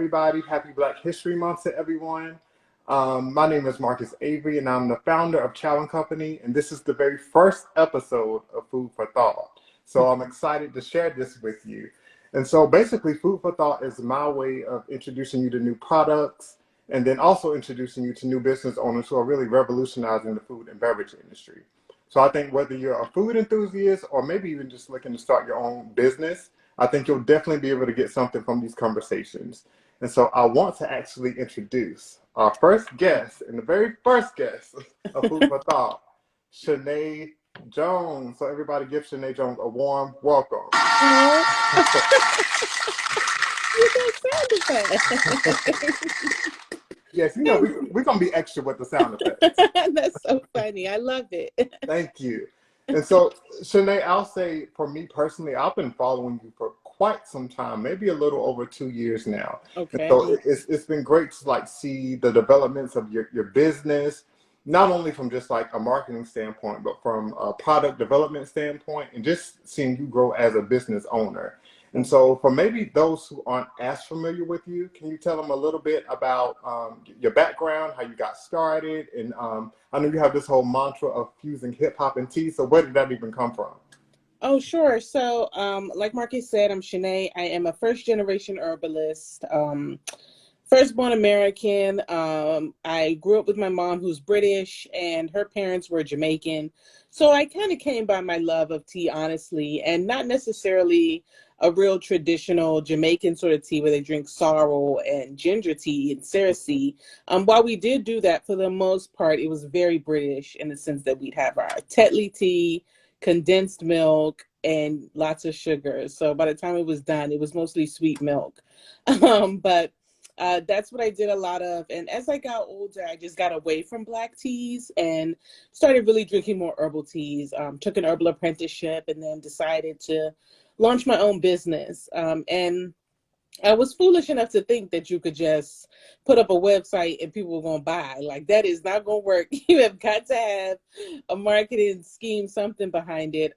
everybody. Happy Black History Month to everyone. My name is Marcus Avery, and I'm the founder of Chow and Company, and this is the very first episode of Food for Thought. So I'm excited to share this with you. And so basically, Food for Thought is my way of introducing you to new products and then also introducing you to new business owners who are really revolutionizing the food and beverage industry. So I think whether you're a food enthusiast or maybe even just looking to start your own business, I think you'll definitely be able to get something from these conversations. And so I want to actually introduce our first guest and the very first guest of Food for Thought, Shanae Jones. So everybody give Shanae Jones a warm welcome. You got sound effects. Yes, you know, we're going to be extra with the sound effects. That's so funny. I love it. Thank you. And so, Shanae, I'll say for me personally, I've been following you for quite some time, maybe a little over 2 years now. Okay. And so it's been great to like see the developments of your business, not only from just like a marketing standpoint, but from a product development standpoint, and just seeing you grow as a business owner. And so for maybe those who aren't as familiar with you, can you tell them a little bit about your background, how you got started? And I know you have this whole mantra of fusing hip hop and tea. So where did that even come from? Oh, sure. So, like Marcus said, I'm Shanae. I am a first-generation herbalist, firstborn American. I grew up with my mom, who's British, and her parents were Jamaican. So I kind of came by my love of tea, honestly, and not necessarily a real traditional Jamaican sort of tea where they drink sorrel and ginger tea and cerasee. While we did do that, for the most part, it was very British in the sense that we'd have our Tetley tea, condensed milk, and lots of sugar. So by the time it was done, it was mostly sweet milk. But that's what I did a lot of. And as I got older, I just got away from black teas and started really drinking more herbal teas. Took an herbal apprenticeship and then decided to launch my own business. And I was foolish enough to think that you could just put up a website and people were going to buy. Like, that is not going to work. You have got to have a marketing scheme, something behind it.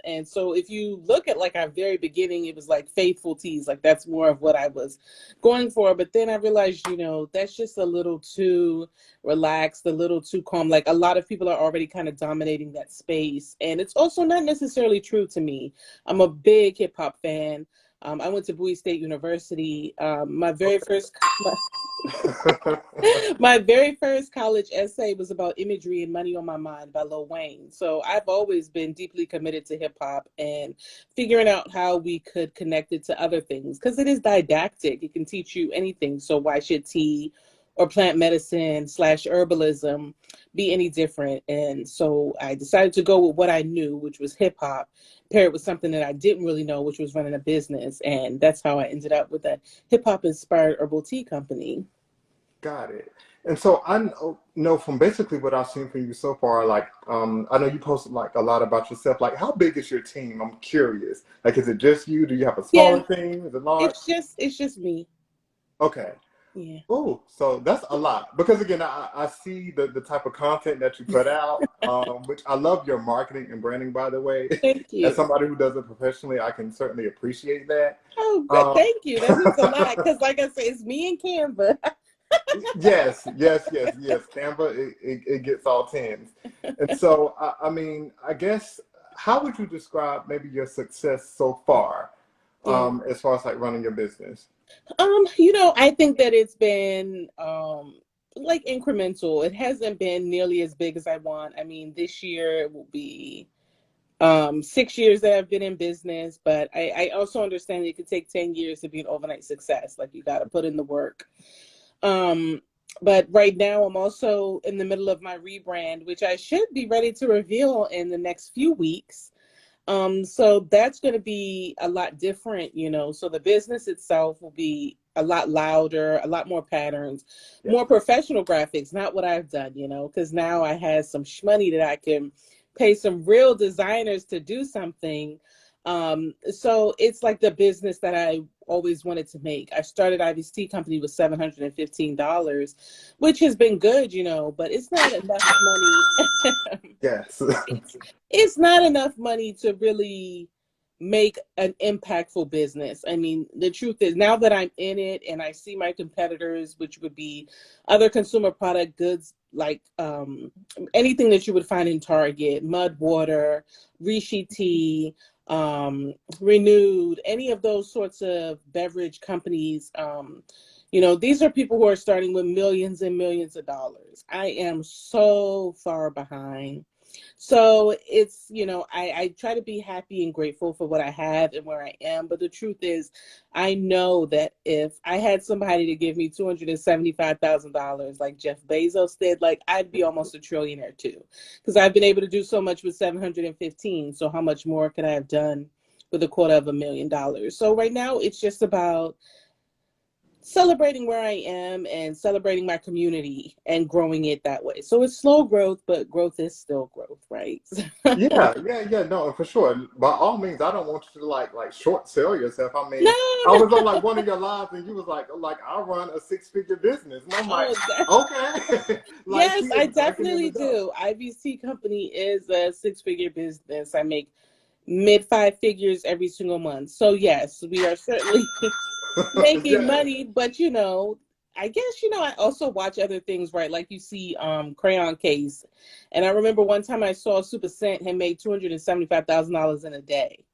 And so if you look at like our very beginning, it was like Faithful Teas. Like, that's more of what I was going for. But then I realized, you know, that's just a little too relaxed, a little too calm. Like, a lot of people are already kind of dominating that space. And it's also not necessarily true to me. I'm a big hip hop fan. I went to Bowie State University. My very first college essay was about Imagery and Money on My Mind by Lil Wayne. So I've always been deeply committed to hip hop and figuring out how we could connect it to other things, because it is didactic. It can teach you anything. So why should tea or plant medicine / herbalism be any different? And so I decided to go with what I knew, which was hip hop, paired with something that I didn't really know, which was running a business. And that's how I ended up with a hip hop inspired herbal tea company. Got it. And so I know from basically what I've seen from you so far, like, I know you posted like a lot about yourself. Like, how big is your team? I'm curious. Like, is it just you? Do you have a smaller team? Is it large? It's just me. Okay. Yeah. Oh, so that's a lot. Because again, I see the type of content that you put out, which I love your marketing and branding, by the way. Thank you. As somebody who does it professionally, I can certainly appreciate that. Oh, good. Thank you. That means a lot. Because like I said, it's me and Canva. Yes. Canva, it gets all tens. And so, I mean, I guess, how would you describe maybe your success so far, as far as like running your business? You know, I think that it's been like incremental. It hasn't been nearly as big as I want. I mean, this year it will be 6 years that I've been in business, but I also understand it could take 10 years to be an overnight success. Like, you got to put in the work. But right now I'm also in the middle of my rebrand, which I should be ready to reveal in the next few weeks. So that's going to be a lot different, you know. So the business itself will be a lot louder, a lot more patterns, more professional graphics, not what I've done, you know, because now I have some money that I can pay some real designers to do something. So it's like the business that I always wanted to make. I started Ivy's Tea Company with $715, which has been good, you know, but it's not enough money. Yes. It's not enough money to really make an impactful business. I mean, the truth is, now that I'm in it and I see my competitors, which would be other consumer product goods like anything that you would find in Target, Mud Water, Rishi Tea, Renewed, any of those sorts of beverage companies. These are people who are starting with millions and millions of dollars. I am so far behind. So it's, I try to be happy and grateful for what I have and where I am. But the truth is, I know that if I had somebody to give me $275,000 like Jeff Bezos did, like I'd be almost a trillionaire too. Because I've been able to do so much with 715. So how much more could I have done with $250,000? So right now it's just about celebrating where I am and celebrating my community and growing it that way. So it's slow growth, but growth is still growth, right? Yeah, no, for sure. By all means, I don't want you to like short sell yourself. I No, mean, I no. was on like one of your lives and you was like I run a six-figure business. And I'm like, Oh, okay. Like she yes, is I breaking in the definitely dough. do. Ivy's Tea Company is a six-figure business. I make mid five figures every single month. So yes, we are certainly making Yeah. money, but I guess I also watch other things, right? Like you see Crayon Case. And I remember one time I saw Super Scent had made $275,000 in a day.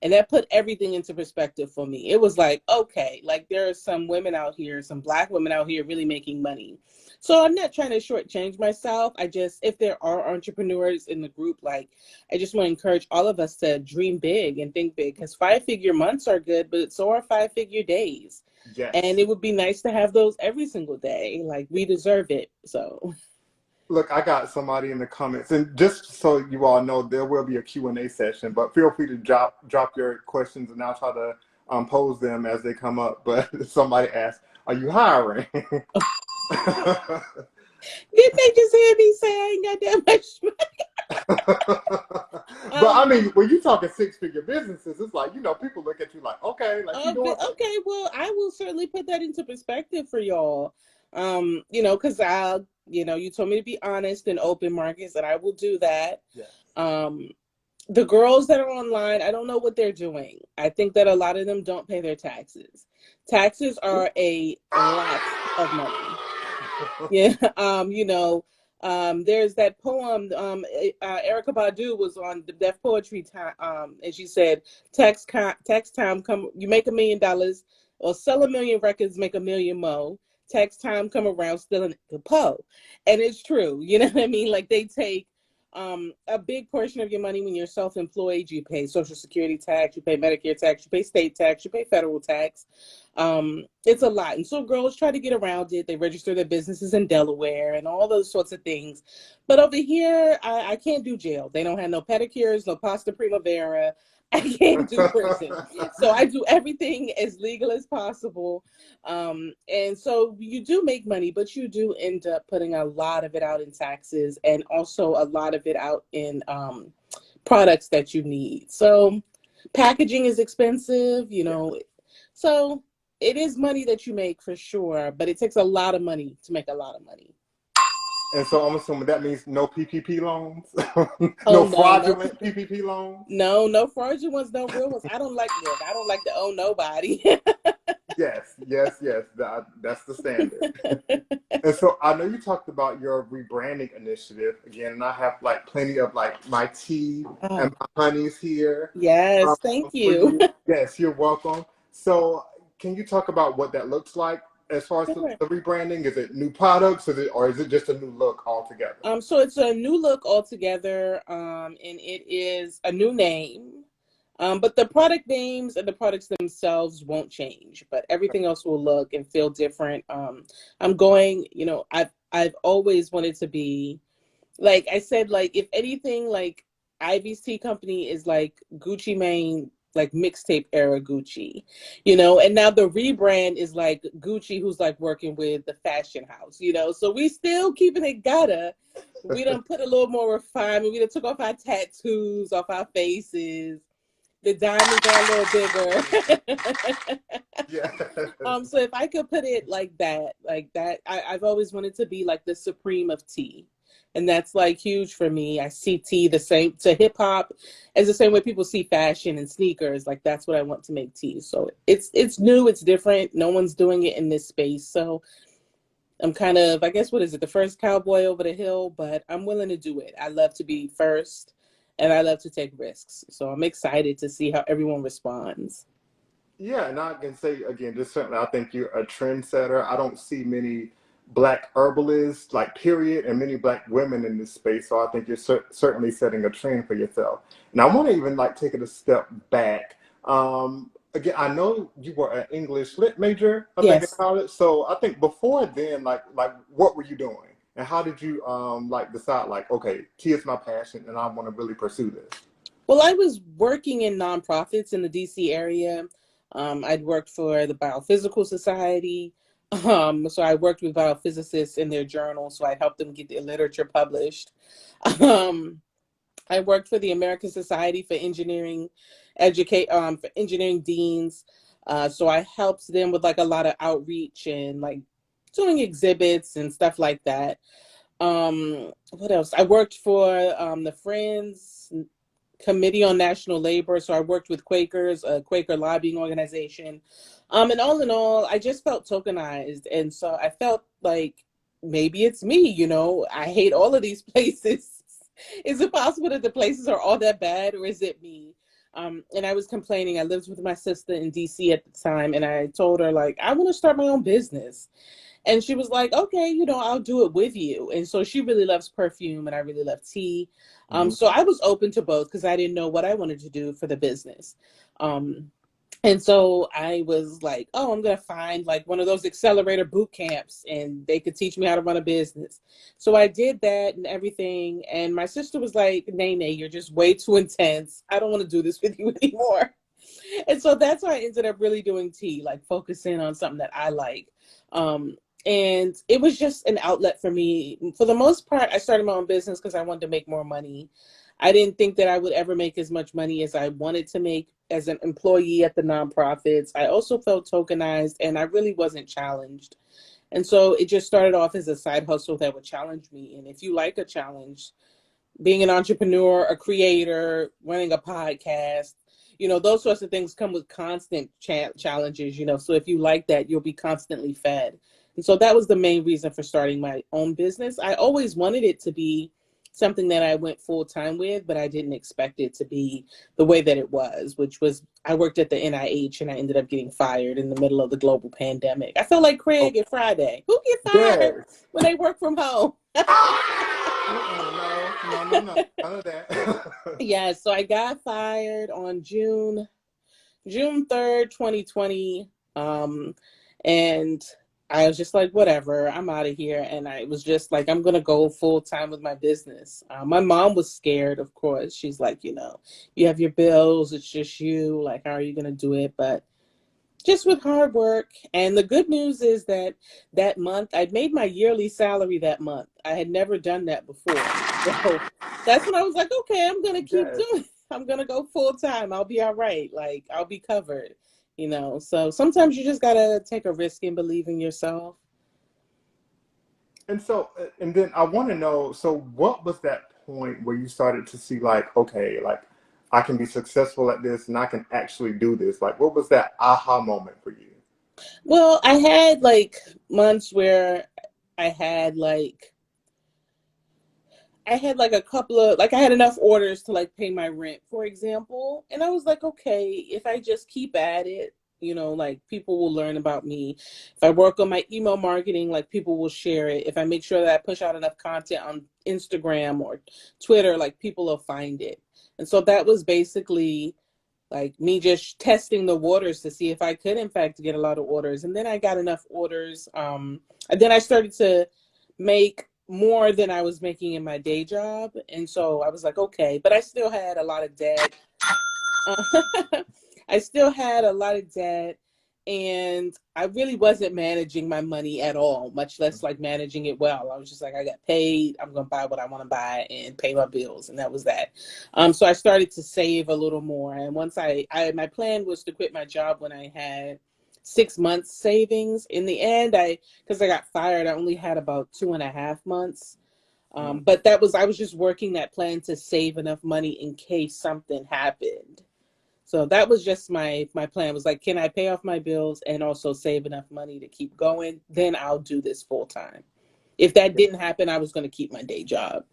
And that put everything into perspective for me. It was like, okay, like there are some women out here, some Black women out here really making money. So I'm not trying to shortchange myself. I just, if there are entrepreneurs in the group, like I just want to encourage all of us to dream big and think big, because 5-figure months are good, but so are 5-figure days. And Yes. it would be nice to have those every single day. Like we deserve it. So Look, I got somebody in the comments, and just so you all know, there will be a Q&A session, but feel free to drop your questions, and I'll try to pose them as they come up. But somebody asked, "Are you hiring?" didn't they just hear me say I ain't got that much But I money? mean, when you talking six-figure businesses, it's like people look at you like, okay, like she doing something. Okay, well, I will certainly put that into perspective for y'all. Because you told me to be honest and open, Marcus, and I will do that. Yeah. Um, the girls that are online, I don't know what they're doing. I think that a lot of them don't pay their taxes. Taxes are a lot of money. Yeah. There's that poem. Erica Badu was on the Def Poetry time, and she said, "Tax time come. You make $1 million, or sell 1 million records, make 1 million more. Tax time come around, still in the po." And it's true. You know what I mean? Like they take a big portion of your money when you're self-employed. You pay Social Security tax, you pay Medicare tax, you pay state tax, you pay federal tax. It's a lot. And so girls try to get around it. They register their businesses in Delaware and all those sorts of things. But over here, I can't do jail. They don't have no pedicures, no pasta primavera. I can't do prison. So I do everything as legal as possible. And so you do make money, but you do end up putting a lot of it out in taxes and also a lot of it out in products that you need. So packaging is expensive, Yeah. so it is money that you make for sure, but it takes a lot of money to make a lot of money. And so I'm assuming that means no PPP loans, Oh no no, no fraudulent people, PPP loans. no fraudulent ones, no real ones. I don't like look. I don't like to owe nobody. Yes. That's the standard. And so I know you talked about your rebranding initiative again, and I have like plenty of like my tea and Oh, my honeys here yes, thank for you. you. Yes, you're welcome. So can you talk about what that looks like as far as Sure. the rebranding? Is it new products? Or is it just a new look altogether? So it's a new look altogether, and it is a new name. But the product names and the products themselves won't change, but everything else will look and feel different. I'm going, I've always wanted to be, like I said, like if anything, like Ivy's Tea Company is like Gucci Mane, like mixtape era Gucci, and now the rebrand is like Gucci, who's like working with the fashion house, so we still keeping it gotta. We done put a little more refinement. We done took off our tattoos off our faces. The diamonds are a little bigger. Yeah. So if I could put it like that, I've always wanted to be like the supreme of tea. And that's like huge for me. I see tea the same to hip hop as the same way people see fashion and sneakers. Like that's what I want to make tea. So it's new, it's different. No one's doing it in this space. So I'm kind of, I guess, what is it, the first cowboy over the hill, but I'm willing to do it. I love to be first and I love to take risks. So I'm excited to see how everyone responds. Yeah, and I can say again, just certainly, I think you're a trendsetter. I don't see many black herbalists, like period, and many black women in this space. So I think you're certainly setting a trend for yourself. And I want to even like take it a step back. Again, I know you were an English lit major, I think, in Yes. college. So I think before then, like what were you doing, and how did you like decide like, okay, tea is my passion, and I want to really pursue this? Well, I was working in nonprofits in the DC area. I'd worked for the Biophysical Society. So I worked with biophysicists in their journals. So I helped them get their literature published. Um, I worked for the American Society for Engineering for engineering deans. So I helped them with like a lot of outreach and like doing exhibits and stuff like that. What else? I worked for the Friends Committee on National Labor. So I worked with Quakers, a Quaker lobbying organization. And all in all, I just felt tokenized. And so I felt like maybe it's me, I hate all of these places. Is it possible that the places are all that bad, or is it me? And I was complaining. I lived with my sister in DC at the time, and I told her, like, I want to start my own business. And she was like, okay, I'll do it with you. And so she really loves perfume and I really love tea. So I was open to both because I didn't know what I wanted to do for the business. And so I was like, oh, I'm going to find like one of those accelerator boot camps and they could teach me how to run a business. So I did that and everything. And my sister was like, Nay, you're just way too intense. I don't want to do this with you anymore. And so that's why I ended up really doing tea, like focusing on something that I like. Um, and it was just an outlet for me. For the most part, I started my own business because I wanted to make more money. I didn't think that I would ever make as much money as I wanted to make as an employee at the nonprofits. I also felt tokenized and I really wasn't challenged. And so it just started off as a side hustle that would challenge me. And if you like a challenge, being an entrepreneur, a creator, running a podcast, those sorts of things come with constant challenges, So if you like that, you'll be constantly fed. And so that was the main reason for starting my own business. I always wanted it to be something that I went full time with, but I didn't expect it to be the way that it was, which was I worked at the NIH and I ended up getting fired in the middle of the global pandemic. I felt like Oh, Craig and Friday. Who get fired yes. when they work from home? No, none of that. Yeah, so I got fired on June 3rd, 2020. And I was just like, whatever, I'm out of here. And I was just like, I'm going to go full time with my business. My mom was scared, of course. She's like, you have your bills. It's just you. Like, how are you going to do it? But just with hard work. And the good news is that month, I made my yearly salary that month. I had never done that before. So that's when I was like, okay, I'm going to keep Yes. doing it. I'm going to go full time. I'll be all right. Like, I'll be covered, So sometimes you just got to take a risk and believe in yourself. And so, and then I want to know, so what was that point where you started to see like, okay, like I can be successful at this and I can actually do this? Like, what was that aha moment for you? Well, I had like months where I had like I had like a couple of like I had enough orders to like pay my rent, for example. And I was like, okay, if I just keep at it, like people will learn about me. If I work on my email marketing, like people will share it. If I make sure that I push out enough content on Instagram or Twitter, like people will find it. And so that was basically like me just testing the waters to see if I could in fact get a lot of orders. And then I got enough orders. And then I started to make more than I was making in my day job. And so I was like, okay, but I still had a lot of debt. Uh, I still had a lot of debt and I really wasn't managing my money at all, much less like managing it well. I was just like, I got paid. I'm going to buy what I want to buy and pay my bills. And that was that. So I started to save a little more. And once my plan was to quit my job when I had 6 months savings. In the end, because I got fired, I only had about 2.5 months. But I was just working that plan to save enough money in case something happened. So that was just my plan, was like, can I pay off my bills and also save enough money to keep going? Then I'll do this full time. If that didn't happen, I was going to keep my day job.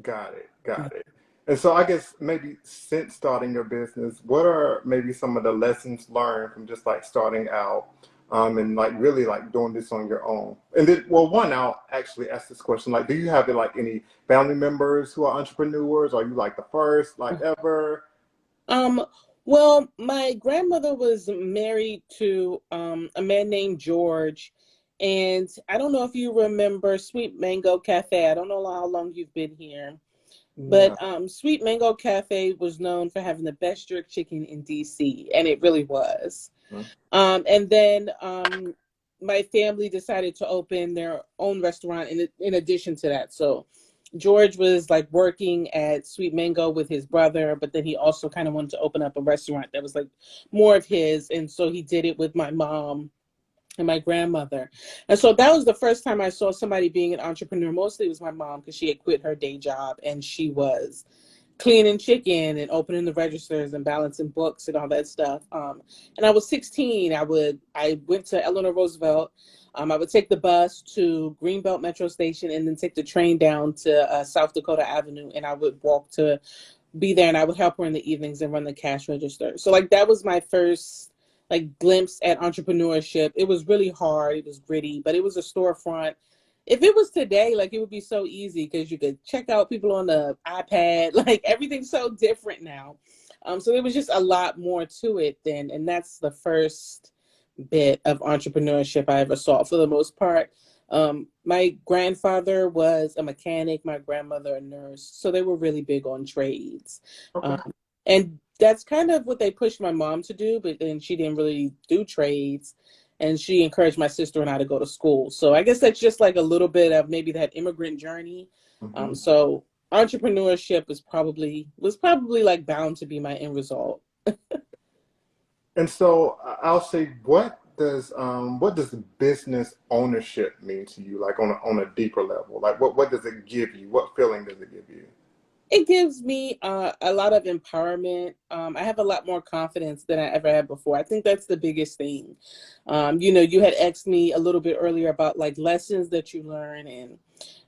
Got it. Got it. And so I guess maybe since starting your business, what are maybe some of the lessons learned from just like starting out, and like really like doing this on your own? And then, well, one, I'll actually ask this question, like, do you have like any family members who are entrepreneurs? Are you like the first like ever? Um, well, my grandmother was married to a man named George. And I don't know if you remember Sweet Mango Cafe. I don't know how long you've been here. No. But Sweet Mango Cafe was known for having the best jerk chicken in DC, and it really was. And then my family decided to open their own restaurant in addition to that. So George was like working at Sweet Mango with his brother, but then he also kind of wanted to open up a restaurant that was like more of his. And so he did it with my mom and my grandmother. And so that was the first time I saw somebody being an entrepreneur. Mostly it was my mom, because she had quit her day job and she was cleaning chicken and opening the registers and balancing books and all that stuff. And I was 16. I went to Eleanor Roosevelt. I would take the bus to Greenbelt Metro Station and then take the train down to South Dakota Avenue, and I would walk to be there, and I would help her in the evenings and run the cash register. So like that was my first like glimpse at entrepreneurship. It was really hard. It was gritty, but it was a storefront. If it was today, like it would be so easy because you could check out people on the iPad. Like everything's so different now. So there was just a lot more to it then, and that's the first bit of entrepreneurship I ever saw for the most part. My grandfather was a mechanic, my grandmother a nurse, so they were really big on trades. Okay. And that's kind of what they pushed my mom to do, but then she didn't really do trades. And she encouraged my sister and I to go to school. So I guess that's just like a little bit of maybe that immigrant journey. Hmm. So entrepreneurship was probably like bound to be my end result. And so I'll say, what does business ownership mean to you, like on a deeper level? Like what does it give you? What feeling does it give you? It gives me a lot of empowerment. I have a lot more confidence than I ever had before. I think that's the biggest thing. You had asked me a little bit earlier about like lessons that you learn, and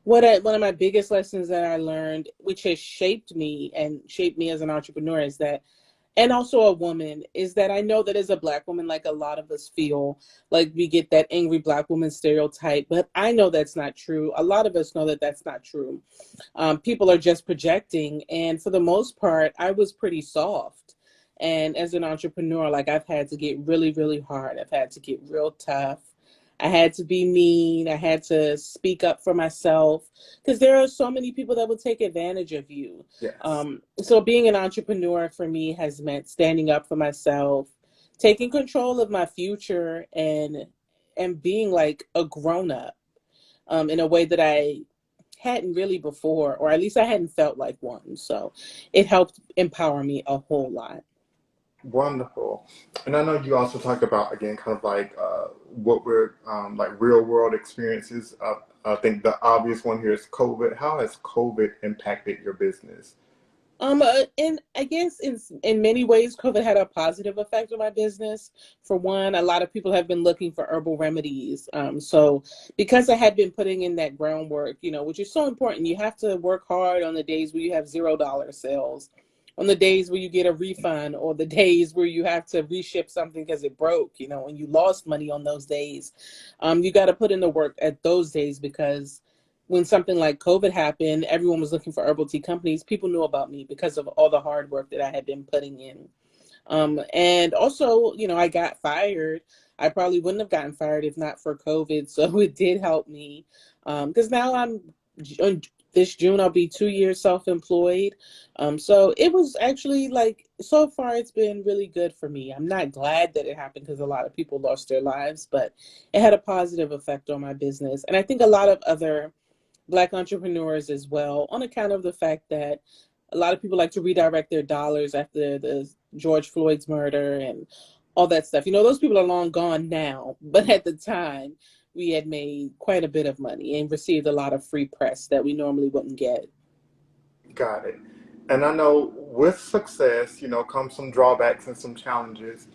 one of my biggest lessons that I learned, which has shaped me and shaped me as an entrepreneur, is that, and also a woman, is that I know that as a Black woman, like a lot of us feel like we get that angry Black woman stereotype, but I know that's not true. A lot of us know that that's not true. People are just projecting. And for the most part, I was pretty soft. And as an entrepreneur, like I've had to get really, really hard. I've had to get real tough. I had to be mean. I had to speak up for myself, because there are so many people that will take advantage of you. Yes. So being an entrepreneur for me has meant standing up for myself, taking control of my future, and being like a grown up in a way that I hadn't really before, or at least I hadn't felt like one. So it helped empower me a whole lot. Wonderful. And I know you also talked about, again, kind of like what we're like real world experiences. I think the obvious one here is COVID. How has COVID impacted your business? And I guess in many ways, COVID had a positive effect on my business. For one, a lot of people have been looking for herbal remedies. So because I had been putting in that groundwork, which is so important, you have to work hard on the days where you have $0 sales, on the days where you get a refund, or the days where you have to reship something because it broke, and you lost money on those days. You got to put in the work at those days, because when something like COVID happened, everyone was looking for herbal tea companies. People knew about me because of all the hard work that I had been putting in. And also, I got fired. I probably wouldn't have gotten fired if not for COVID. So it did help me. Because now this June, I'll be 2 years self-employed. So it was actually like, so far it's been really good for me. I'm not glad that it happened because a lot of people lost their lives, but it had a positive effect on my business. And I think a lot of other Black entrepreneurs as well, on account of the fact that a lot of people like to redirect their dollars after the George Floyd's murder and all that stuff. Those people are long gone now, but at the time, we had made quite a bit of money and received a lot of free press that we normally wouldn't get. Got it. And I know with success, comes some drawbacks and some challenges.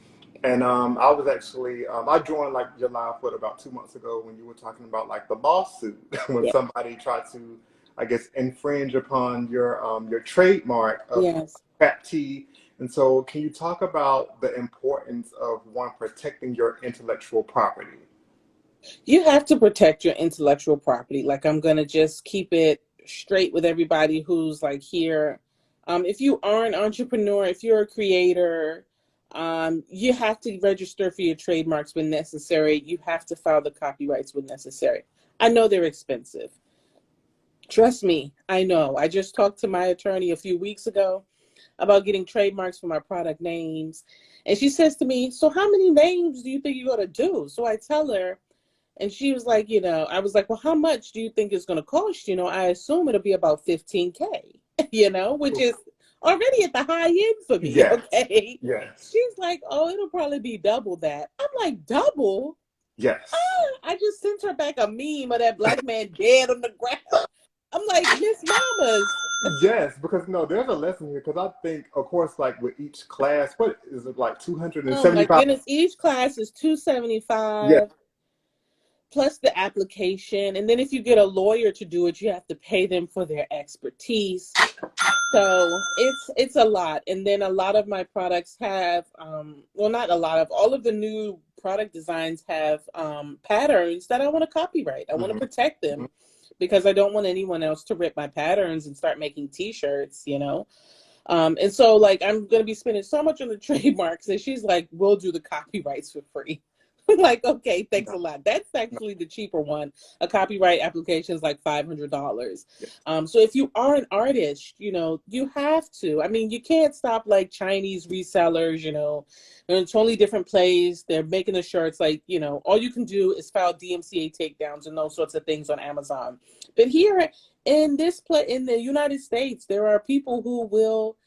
And I was actually, I joined like your live what about 2 months ago when you were talking about like the lawsuit when Yeah. somebody tried to, I guess, infringe upon your trademark of Yes. crap tea. And so, can you talk about the importance of one protecting your intellectual property? You have to protect your intellectual property. Like, I'm going to just keep it straight with everybody who's like here. If you are an entrepreneur, if you're a creator, you have to register for your trademarks when necessary. You have to file the copyrights when necessary. I know they're expensive. Trust me, I know. I just talked to my attorney a few weeks ago about getting trademarks for my product names. And she says to me, so how many names do you think you're going to do? So I tell her, and she was like, I was like, well, how much do you think it's going to cost? I assume it'll be about 15K, which is already at the high end for me. Yes, Okay. yes, She's like, oh, it'll probably be double that. I'm like, double? yes. I just sent her back a meme of that black man dead on the ground. I'm like, Miss Mamas. Yes, because no, there's a lesson here. Because I think, of course, like with each class, what is it like Oh my 275? goodness. Each class is Yeah. $275 plus the application. And then if you get a lawyer to do it, you have to pay them for their expertise. So it's a lot. And then a lot of my products have well, not a lot of, all of the new product designs have patterns that I want to copyright. I want to Hmm. protect them because I don't want anyone else to rip my patterns and start making t-shirts. And so like I'm gonna be spending so much on the trademarks, and she's like, we'll do the copyrights for free. I'm like, okay, thanks a No, lot. That's no, actually the cheaper one. A copyright application is like $500. yes. So if you are an artist, you have to. I mean, you can't stop like Chinese resellers. They're in a totally different place. They're making the shirts. Like, all you can do is file DMCA takedowns and those sorts of things on Amazon. But here in in the United States, there are people who will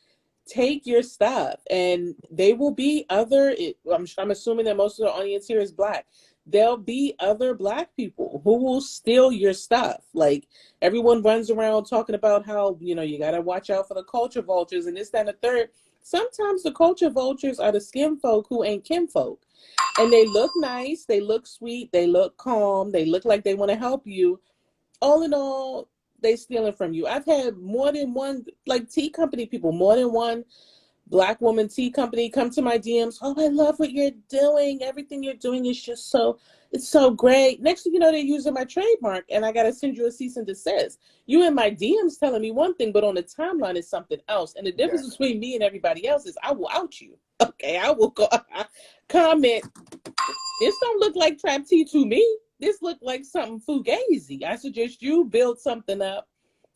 take your stuff, and they will be I'm assuming that most of the audience here is black. There'll be other black people who will steal your stuff. Like, everyone runs around talking about how you got to watch out for the culture vultures and this, that, and the third. Sometimes the culture vultures are the skin folk who ain't kinfolk, and they look nice, they look sweet, they look calm, they look like they want to help you. All in all, they stealing from you. I've had more than one, like, tea company people, more than one black woman tea company come to my DMs. Oh, I love what you're doing. Everything you're doing is just it's so great. Next thing you know, they're using my trademark, and I got to send you a cease and desist. You in my DMs telling me one thing, but on the timeline is something else. And the Yes. difference between me and everybody else is I will out you. Okay, I will go comment, this don't look like trap tea to me. This look like something fugazi. I suggest you build something up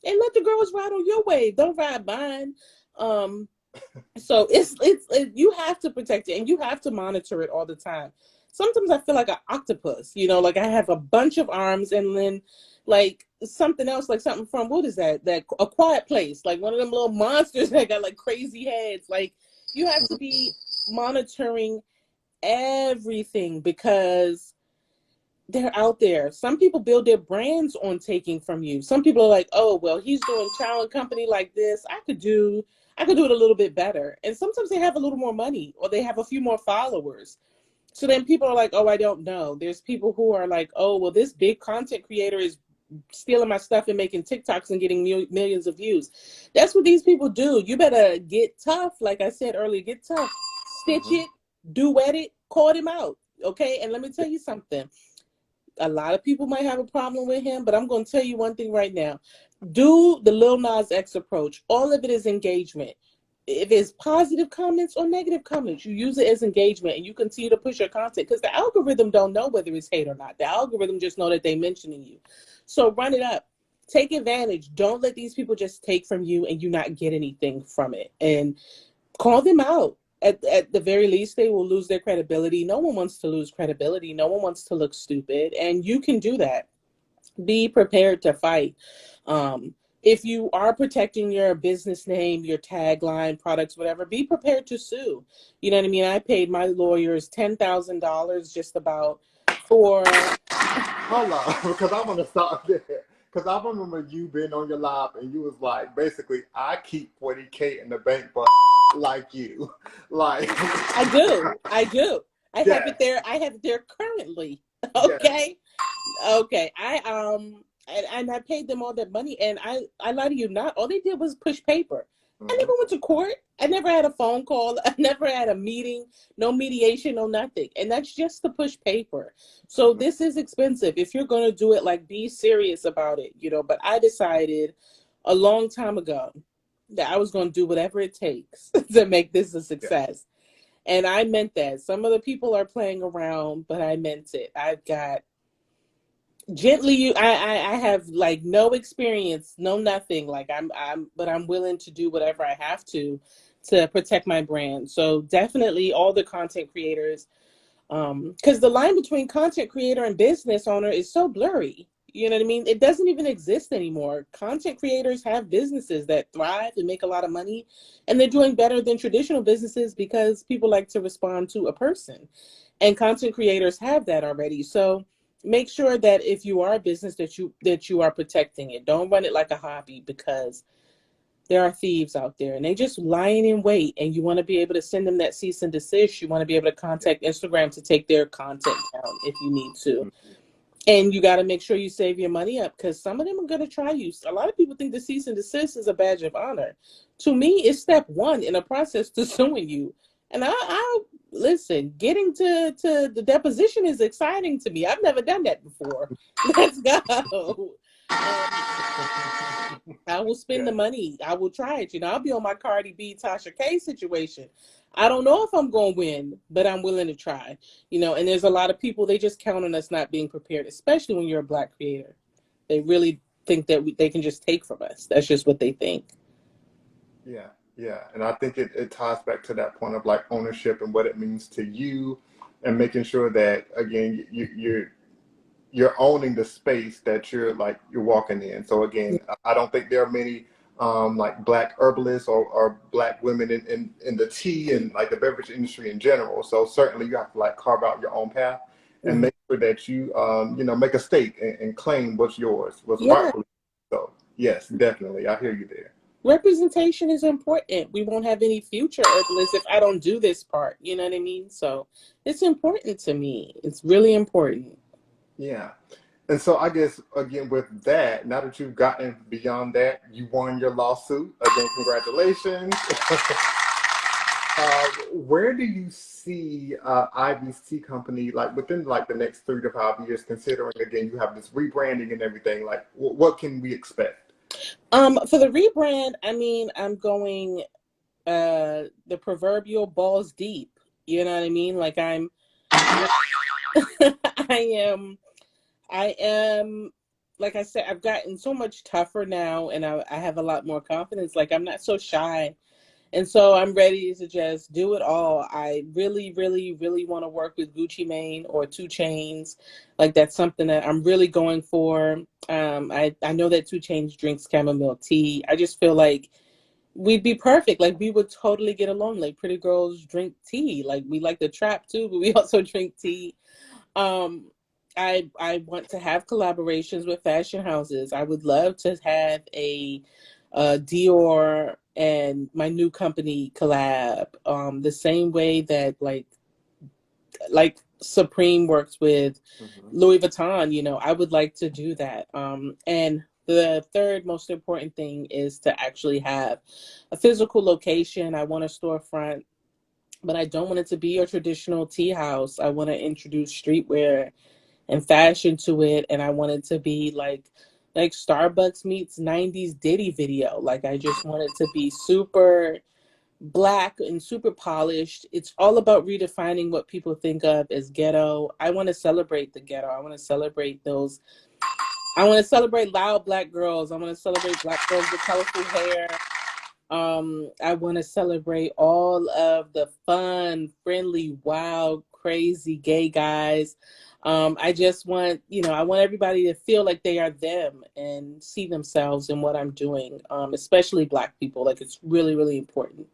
and let the girls ride on your wave. Don't ride mine. So you have to protect it, and you have to monitor it all the time. Sometimes I feel like an octopus, like I have a bunch of arms, and then like something else, like something from, what is that? That A Quiet Place, like one of them little monsters that got like crazy heads. Like, you have to be monitoring everything because they're out there. Some people build their brands on taking from you. Some people are like, oh, well, he's doing Chow and Company like this. I could do it a little bit better. And sometimes they have a little more money, or they have a few more followers. So then people are like, oh, I don't know. There's people who are like, oh, well, this big content creator is stealing my stuff and making TikToks and getting millions of views. That's what these people do. You better get tough. Like I said earlier, get tough. Stitch Hmm. it, duet it, call him out. Okay. And let me tell you something. A lot of people might have a problem with him, but I'm going to tell you one thing right now. Do the Lil Nas X approach. All of it is engagement. If it's positive comments or negative comments, you use it as engagement, and you continue to push your content, because the algorithm don't know whether it's hate or not. The algorithm just know that they're mentioning you. So run it up. Take advantage. Don't let these people just take from you and you not get anything from it. And call them out. At the very least, they will lose their credibility. No one wants to lose credibility. No one wants to look stupid. And you can do that. Be prepared to fight. If you are protecting your business name, your tagline, products, whatever, be prepared to sue. You know what I mean? I paid my lawyers $10,000 just about for hold on, because I want to start there. Because I remember you being on your live and you was like, basically, I keep 40K in the bank, but like you, like, I do. I do. I have it yes, there. I have it there currently. yes, Okay. Okay. And I paid them all that money, and I lie to you not, all they did was push paper. I hmm, never went to court. I never had a phone call. I never had a meeting, no mediation, no nothing. And that's just to push paper. So hmm, this is expensive. If you're going to do it, like, be serious about it, but I decided a long time ago that I was going to do whatever it takes to make this a yes, success. And I meant that. Some of the people are playing around, but I meant it. I've got gently, I have like no experience, no nothing. Like but I'm willing to do whatever I have to protect my brand. So definitely all the content creators, because the line between content creator and business owner is so blurry. You know what I mean? It doesn't even exist anymore. Content creators have businesses that thrive and make a lot of money, and they're doing better than traditional businesses because people like to respond to a person. And content creators have that already. So make sure that if you are a business that you are protecting it. Don't run it like a hobby, because there are thieves out there and they just lying in wait, and you want to be able to send them that cease and desist. You want to be able to contact Instagram to take their content down if you need to. mhm, And you got to make sure you save your money up, because some of them are going to try you. A lot of people think the cease and desist is a badge of honor. To me, it's step one in a process to suing you. And I listen, getting to the deposition is exciting to me. I've never done that before. Let's go. Um, I will spend the yes, money. I will try it. I'll be on my Cardi B, Tasha K situation. I don't know if I'm going to win, but I'm willing to try. And there's a lot of people, they just count on us not being prepared, especially when you're a Black creator. They really think that they can just take from us. That's just what they think. yeah, yeah. And I think it ties back to that point of like ownership and what it means to you, and making sure that again you're owning the space that you're walking in. So again, I don't think there are many like black herbalists or black women in the tea and like the beverage industry in general. So certainly you have to like carve out your own path and Mhm. make sure that you make a stake and claim what's yours, what's Yeah. rightfully. So yes, definitely, I hear you there. Representation is important. We won't have any future herbalists if I don't do this part. You know what I mean? So it's important to me. It's really important. Yeah. And so I guess again with that, now that you've gotten beyond that, you won your lawsuit. Again, congratulations. Where do you see Ivy's Tea Company like within like the next 3 to 5 years? Considering again you have this rebranding and everything, like what can we expect? For the rebrand, I mean, I'm going the proverbial balls deep. You know what I mean? Like I I am I am like I said, I've gotten so much tougher now, and I have a lot more confidence. Like, I'm not so shy. And so I'm ready to just do it all. I really, really, really want to work with Gucci Mane or Two Chains. Like, that's something that I'm really going for. I know that Two Chains drinks chamomile tea. I just feel like we'd be perfect. Like, we would totally get along. Like, pretty girls drink tea. Like, we like the trap too, but we also drink tea. Um, I want to have collaborations with fashion houses. I would love to have a Dior and my new company collab. The same way that like Supreme works with Hmm. Louis Vuitton. I would like to do that. And the third most important thing is to actually have a physical location. I want a storefront, but I don't want it to be a traditional tea house. I want to introduce streetwear and fashion to it, and I want it to be like Starbucks meets 90s Diddy video. Like, I just want it to be super black and super polished. It's all about redefining what people think of as ghetto. I want to celebrate the ghetto. I want to celebrate those. I want to celebrate loud black girls. I want to celebrate black girls with colorful hair. I want to celebrate all of the fun, friendly, wild, crazy gay guys. I just want, I want everybody to feel like they are them and see themselves in what I'm doing, especially Black people. Like, it's really, really important.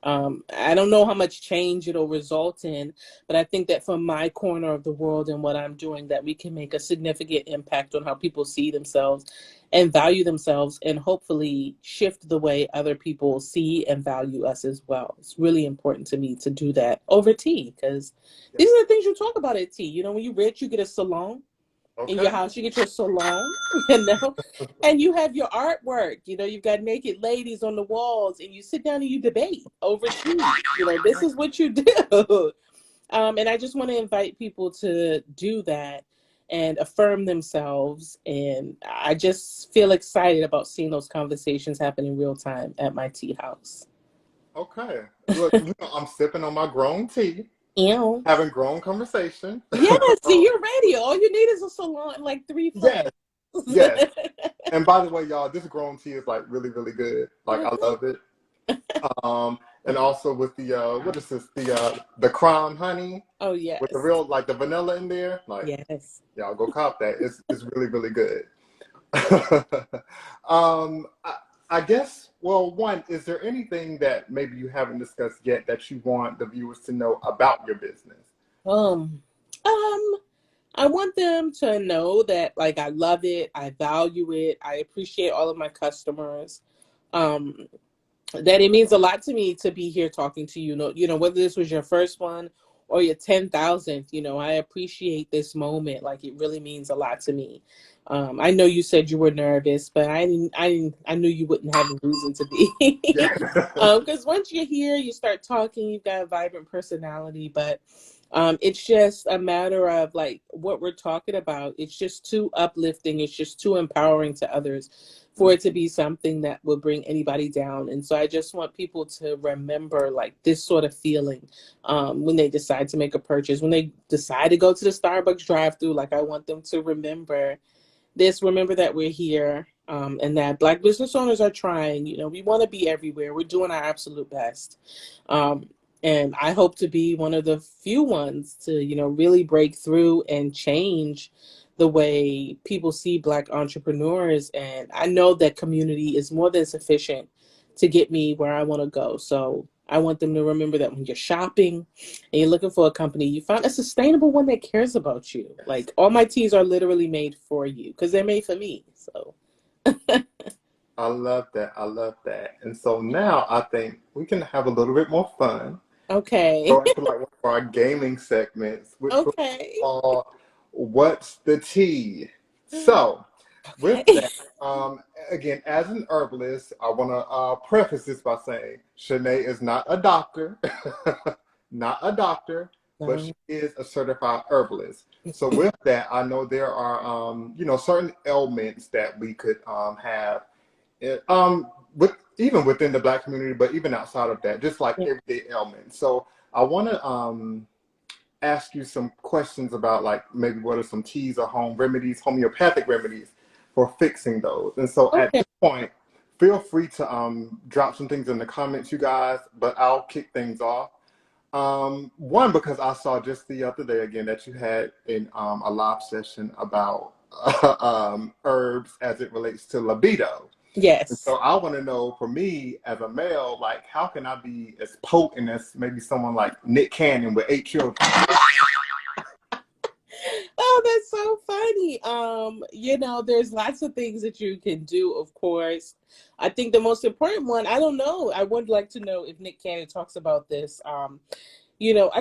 I don't know how much change it'll result in, but I think that from my corner of the world and what I'm doing, that we can make a significant impact on how people see themselves and value themselves, and hopefully shift the way other people see and value us as well. It's really important to me to do that over tea, because Yeah. these are the things you talk about at tea. You know, when you're rich, you get a salon. In your Okay. house, you get your salon, you know, and you have your artwork. You know, you've got naked ladies on the walls, and you sit down and you debate over tea. You know, this is what you do. And I just want to invite people to do that and affirm themselves. And I just feel excited about seeing those conversations happen in real time at my tea house. Okay. Look, I'm sipping on my grown tea, Ew. having grown conversation. Yeah, see, you're ready. All you need is a salon and like three Yes, friends. yes. And by the way, y'all, this grown tea is like really, really good. Like I love it. And also with the what is this? The crown honey Oh, with the yes. real like the vanilla in there. Like Yes. y'all go cop that. It's really, really good. I, I guess, well, one, is there anything that maybe you haven't discussed yet that you want the viewers to know about your business? Um, um, I want them to know that like I love it, I value it, I appreciate all of my customers. Um, that it means a lot to me to be here talking to you. Whether this was your first one or your 10,000th, I appreciate this moment. Like it really means a lot to me. I know you said you were nervous, but I knew you wouldn't have a reason to be. Yeah. Because once you're here, you start talking, you've got a vibrant personality, but it's just a matter of like what we're talking about. It's just too uplifting. It's just too empowering to others for it to be something that will bring anybody down. And so I just want people to remember like this sort of feeling when they decide to make a purchase, when they decide to go to the Starbucks drive-through. Like I want them to remember this, remember that we're here, and that Black business owners are trying. We want to be everywhere. We're doing our absolute best. Um, and I hope to be one of the few ones to, really break through and change the way people see Black entrepreneurs. And I know that community is more than sufficient to get me where I want to go. So I want them to remember that when you're shopping and you're looking for a company, you find a sustainable one that cares about you. Like all my teas are literally made for you because they're made for me. So I love that. I love that. And so now I think we can have a little bit more fun. okay. Go into like one of our gaming segments, which will Okay. call What's the Tea? So, with Okay. that, again, as an herbalist, I want to preface this by saying Shanae is not a doctor, not a doctor, but No. she is a certified herbalist. So, with that, I know there are, certain ailments that we could have with even within the Black community, but even outside of that, just like everyday ailments. So I want to ask you some questions about like maybe what are some teas or home remedies, homeopathic remedies for fixing those. And so at Okay. this point, feel free to drop some things in the comments, you guys. But I'll kick things off. One, because I saw just the other day again that you had in a live session about herbs as it relates to libido. And so Yes. I want to know, for me as a male, like how can I be as potent as maybe someone like Nick Cannon with 8 children? Oh, that's so funny. There's lots of things that you can do, of course. I think the most important one, I don't know. I would like to know if Nick Cannon talks about this. I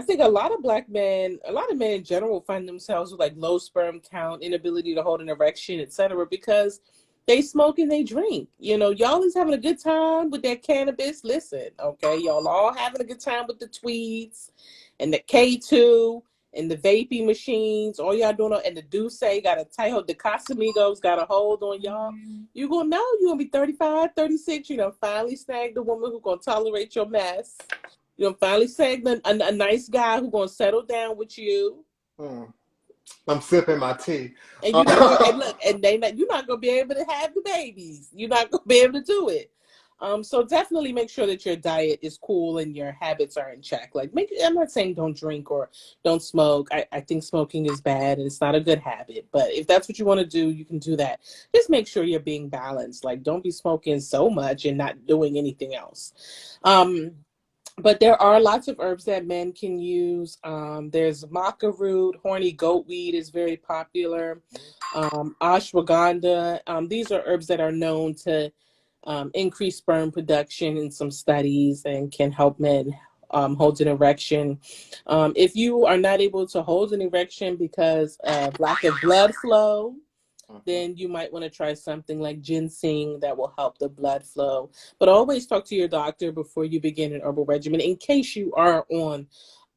think a lot of Black men, a lot of men in general find themselves with like low sperm count, inability to hold an erection, etc., because they smoke and they drink. Y'all is having a good time with that cannabis. Listen, okay, y'all all having a good time with the tweeds and the K2 and the vaping machines. All y'all doing, and the Duce got a tight hold. The Casamigos got a hold on y'all. You gonna know you gonna be 35, 36. Finally snag the woman who gonna tolerate your mess. Finally snag a nice guy who gonna settle down with you. Hmm. I'm sipping my tea. And you're not gonna and look, and you're not gonna be able to have the babies. You're not gonna be able to do it. So definitely make sure that your diet is cool and your habits are in check. Like I'm not saying don't drink or don't smoke. I think smoking is bad and it's not a good habit. But if that's what you want to do, you can do that. Just make sure you're being balanced. Like don't be smoking so much and not doing anything else. Um, But there are lots of herbs that men can use. There's maca root, horny goatweed is very popular. Ashwagandha. These are herbs that are known to increase sperm production in some studies and can help men hold an erection. If you are not able to hold an erection because of lack of blood flow, Mhm. then you might want to try something like ginseng that will help the blood flow. But always talk to your doctor before you begin an herbal regimen in case you are on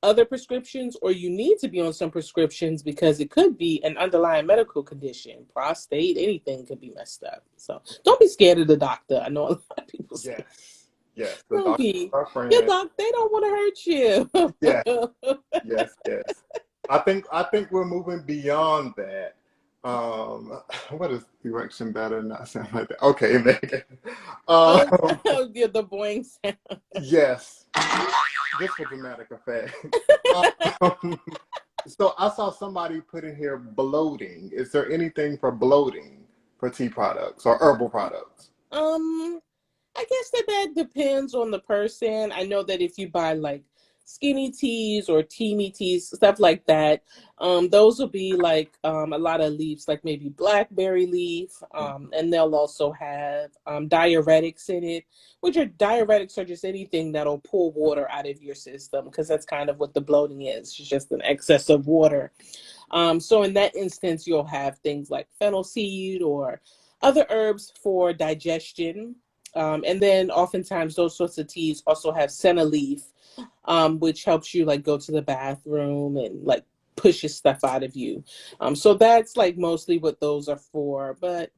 other prescriptions or you need to be on some prescriptions because it could be an underlying medical condition, prostate, anything could be messed up. So don't be scared of the doctor. I know a lot of people say, Yes. Yes. The don't doctor be. is our Your friend. doc, they don't want to Yes. hurt you. Yes. Yes. I think we're moving beyond that. What is erection better? Not sound like that. Okay, Megan. Oh, Um, yeah, the boing sound. yes. Just for dramatic effect. Um, so I saw somebody put in here bloating. Is there anything for bloating for tea products or herbal products? Um, I guess that depends on the person. I know that if you buy like skinny teas or teamy teas, stuff like that, those will be like a lot of leaves, like maybe blackberry leaf, and they'll also have diuretics in it, which are diuretics are just anything that'll pull water out of your system because that's kind of what the bloating is. It's just an excess of water. So in that instance, you'll have things like fennel seed or other herbs for digestion. And then oftentimes those sorts of teas also have senna leaf, which helps you like go to the bathroom and like pushes stuff out of you. So that's like mostly what those are for. But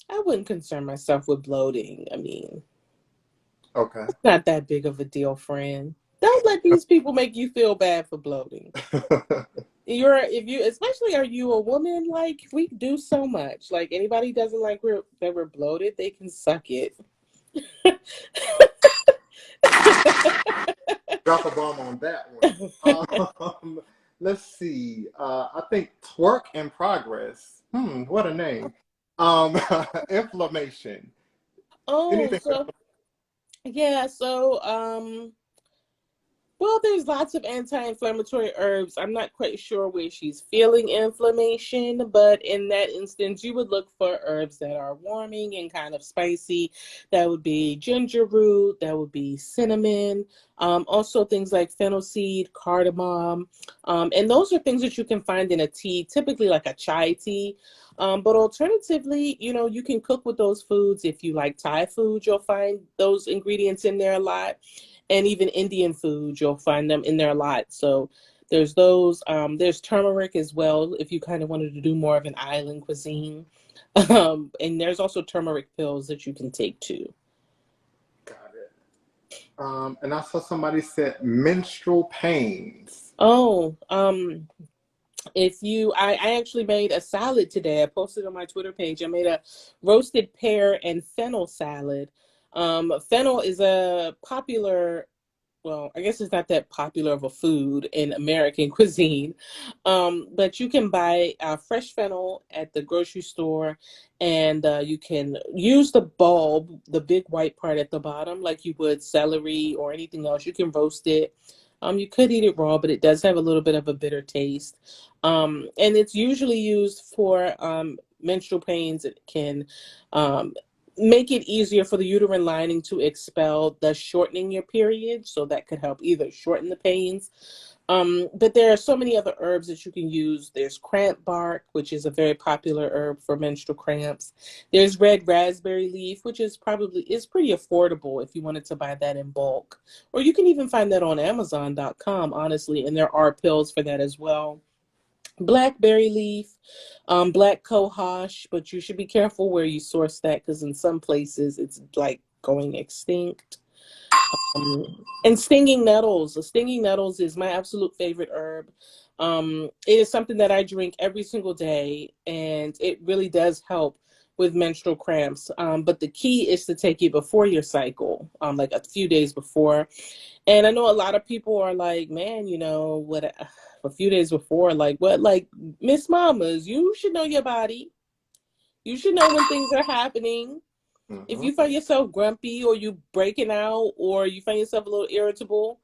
I wouldn't concern myself with bloating. I mean, Okay. it's not that big of a deal, friend. Don't let these people make you feel bad for bloating. You're if you especially are you a woman, like we do so much. Like anybody doesn't like that we're bloated, they can suck it. Drop a bomb on that one. Let's see. I think twerk in progress. What a name. Um, inflammation. Oh, Anything. so yeah, so well, there's lots of anti-inflammatory herbs. I'm not quite sure where she's feeling inflammation, but in that instance, you would look for herbs that are warming and kind of spicy. That would be ginger root, that would be cinnamon, also things like fennel seed, cardamom, and those are things that you can find in a tea, typically like a chai tea. But alternatively, you can cook with those foods. If you like Thai food, you'll find those ingredients in there a lot, and even Indian food, you'll find them in there a lot. So there's those. There's turmeric as well if you kind of wanted to do more of an island cuisine. And there's also turmeric pills that you can take too. Got it. And I saw somebody said menstrual pains. Oh, if you, I actually made a salad today. I posted on my Twitter page. I made a roasted pear and fennel salad. Fennel is a popular, well, I guess it's not that popular of a food in American cuisine, but you can buy fresh fennel at the grocery store, and you can use the bulb, the big white part at the bottom, like you would celery or anything else. You can roast it. You could eat it raw, but it does have a little bit of a bitter taste. And it's usually used for menstrual pains. It can um, make it easier for the uterine lining to expel, thus shortening your period. So that could help either shorten the pains. But there are so many other herbs that you can use. There's cramp bark, which is a very popular herb for menstrual cramps. There's red raspberry leaf, which is pretty affordable if you wanted to buy that in bulk. Or you can even find that on Amazon.com, honestly, and there are pills for that as well. Blackberry leaf, black cohosh, but you should be careful where you source that because in some places it's like going extinct. And stinging nettles. The stinging nettles is my absolute favorite herb. It is something that I drink every single day, and it really does help with menstrual cramps. But the key is to take it before your cycle, like a few days before. And I know a lot of people are like, man, what a few days before, like what, like Miss Mamas, you should know your body. You should know when things are happening. If Hmm. you find yourself grumpy or you breaking out or you find yourself a little irritable,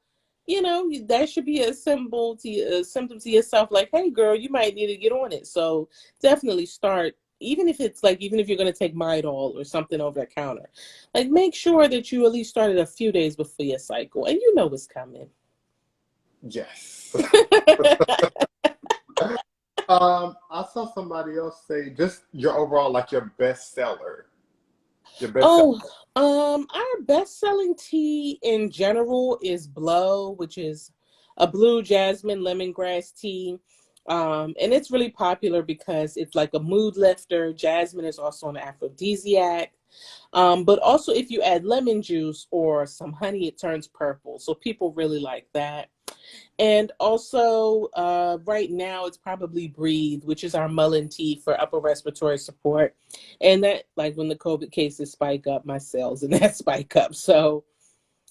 that should be a symptom to yourself like, hey girl, you might need to get on it. So definitely start, even if you're going to take Midol or something over the counter, like make sure that you at least started a few days before your cycle and you know what's coming. Yes. I saw somebody else say just your overall, like your best seller. Your best seller. Oh, our best-selling tea in general is Blow, which is a blue jasmine lemongrass tea. And it's really popular because it's like a mood lifter. Jasmine is also an aphrodisiac. But also if you add lemon juice or some honey, it turns purple. So people really like that. And also, right now, it's probably Breathe, which is our mullein tea for upper respiratory support. And that, like when the COVID cases spike up, my sales and that spike up. So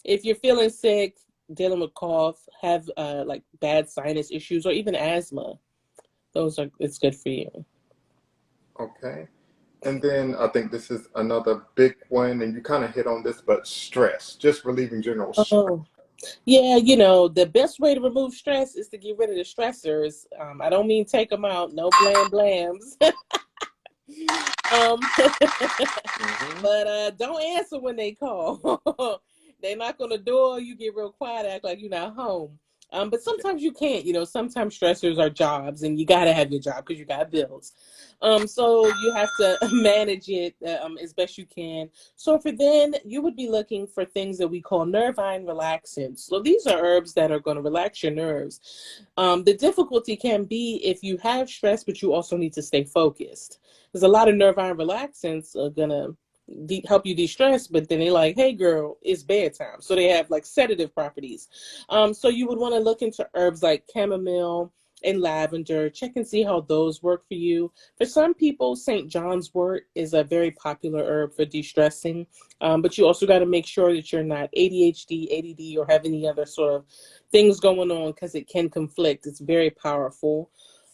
if you're feeling sick, dealing with cough, have like bad sinus issues, or even asthma, it's good for you. Okay. And then I think this is another big one, and you kind of hit on this, but stress, just relieving general stress. Oh, yeah, the best way to remove stress is to get rid of the stressors. I don't mean take them out, no blams. um, Hmm. But don't answer when they call. They knock on the door, you get real quiet, act like you're not home. But Yeah. sometimes you can't. Sometimes stressors are jobs, and you gotta have your job because you got bills. So you have to manage it as best you can. So for then, you would be looking for things that we call nervine relaxants. So these are herbs that are going to relax your nerves. The difficulty can be if you have stress, but you also need to stay focused. There's a lot of nervine relaxants are gonna help you de-stress, but then they're like, hey girl, it's bedtime, so they have like sedative properties. So you would want to look into herbs like chamomile and lavender, check and see how those work for you. For some people, St. John's wort is a very popular herb for de-stressing, but you also got to make sure that you're not ADHD, ADD, or have any other sort of things going on because it can conflict. It's very powerful.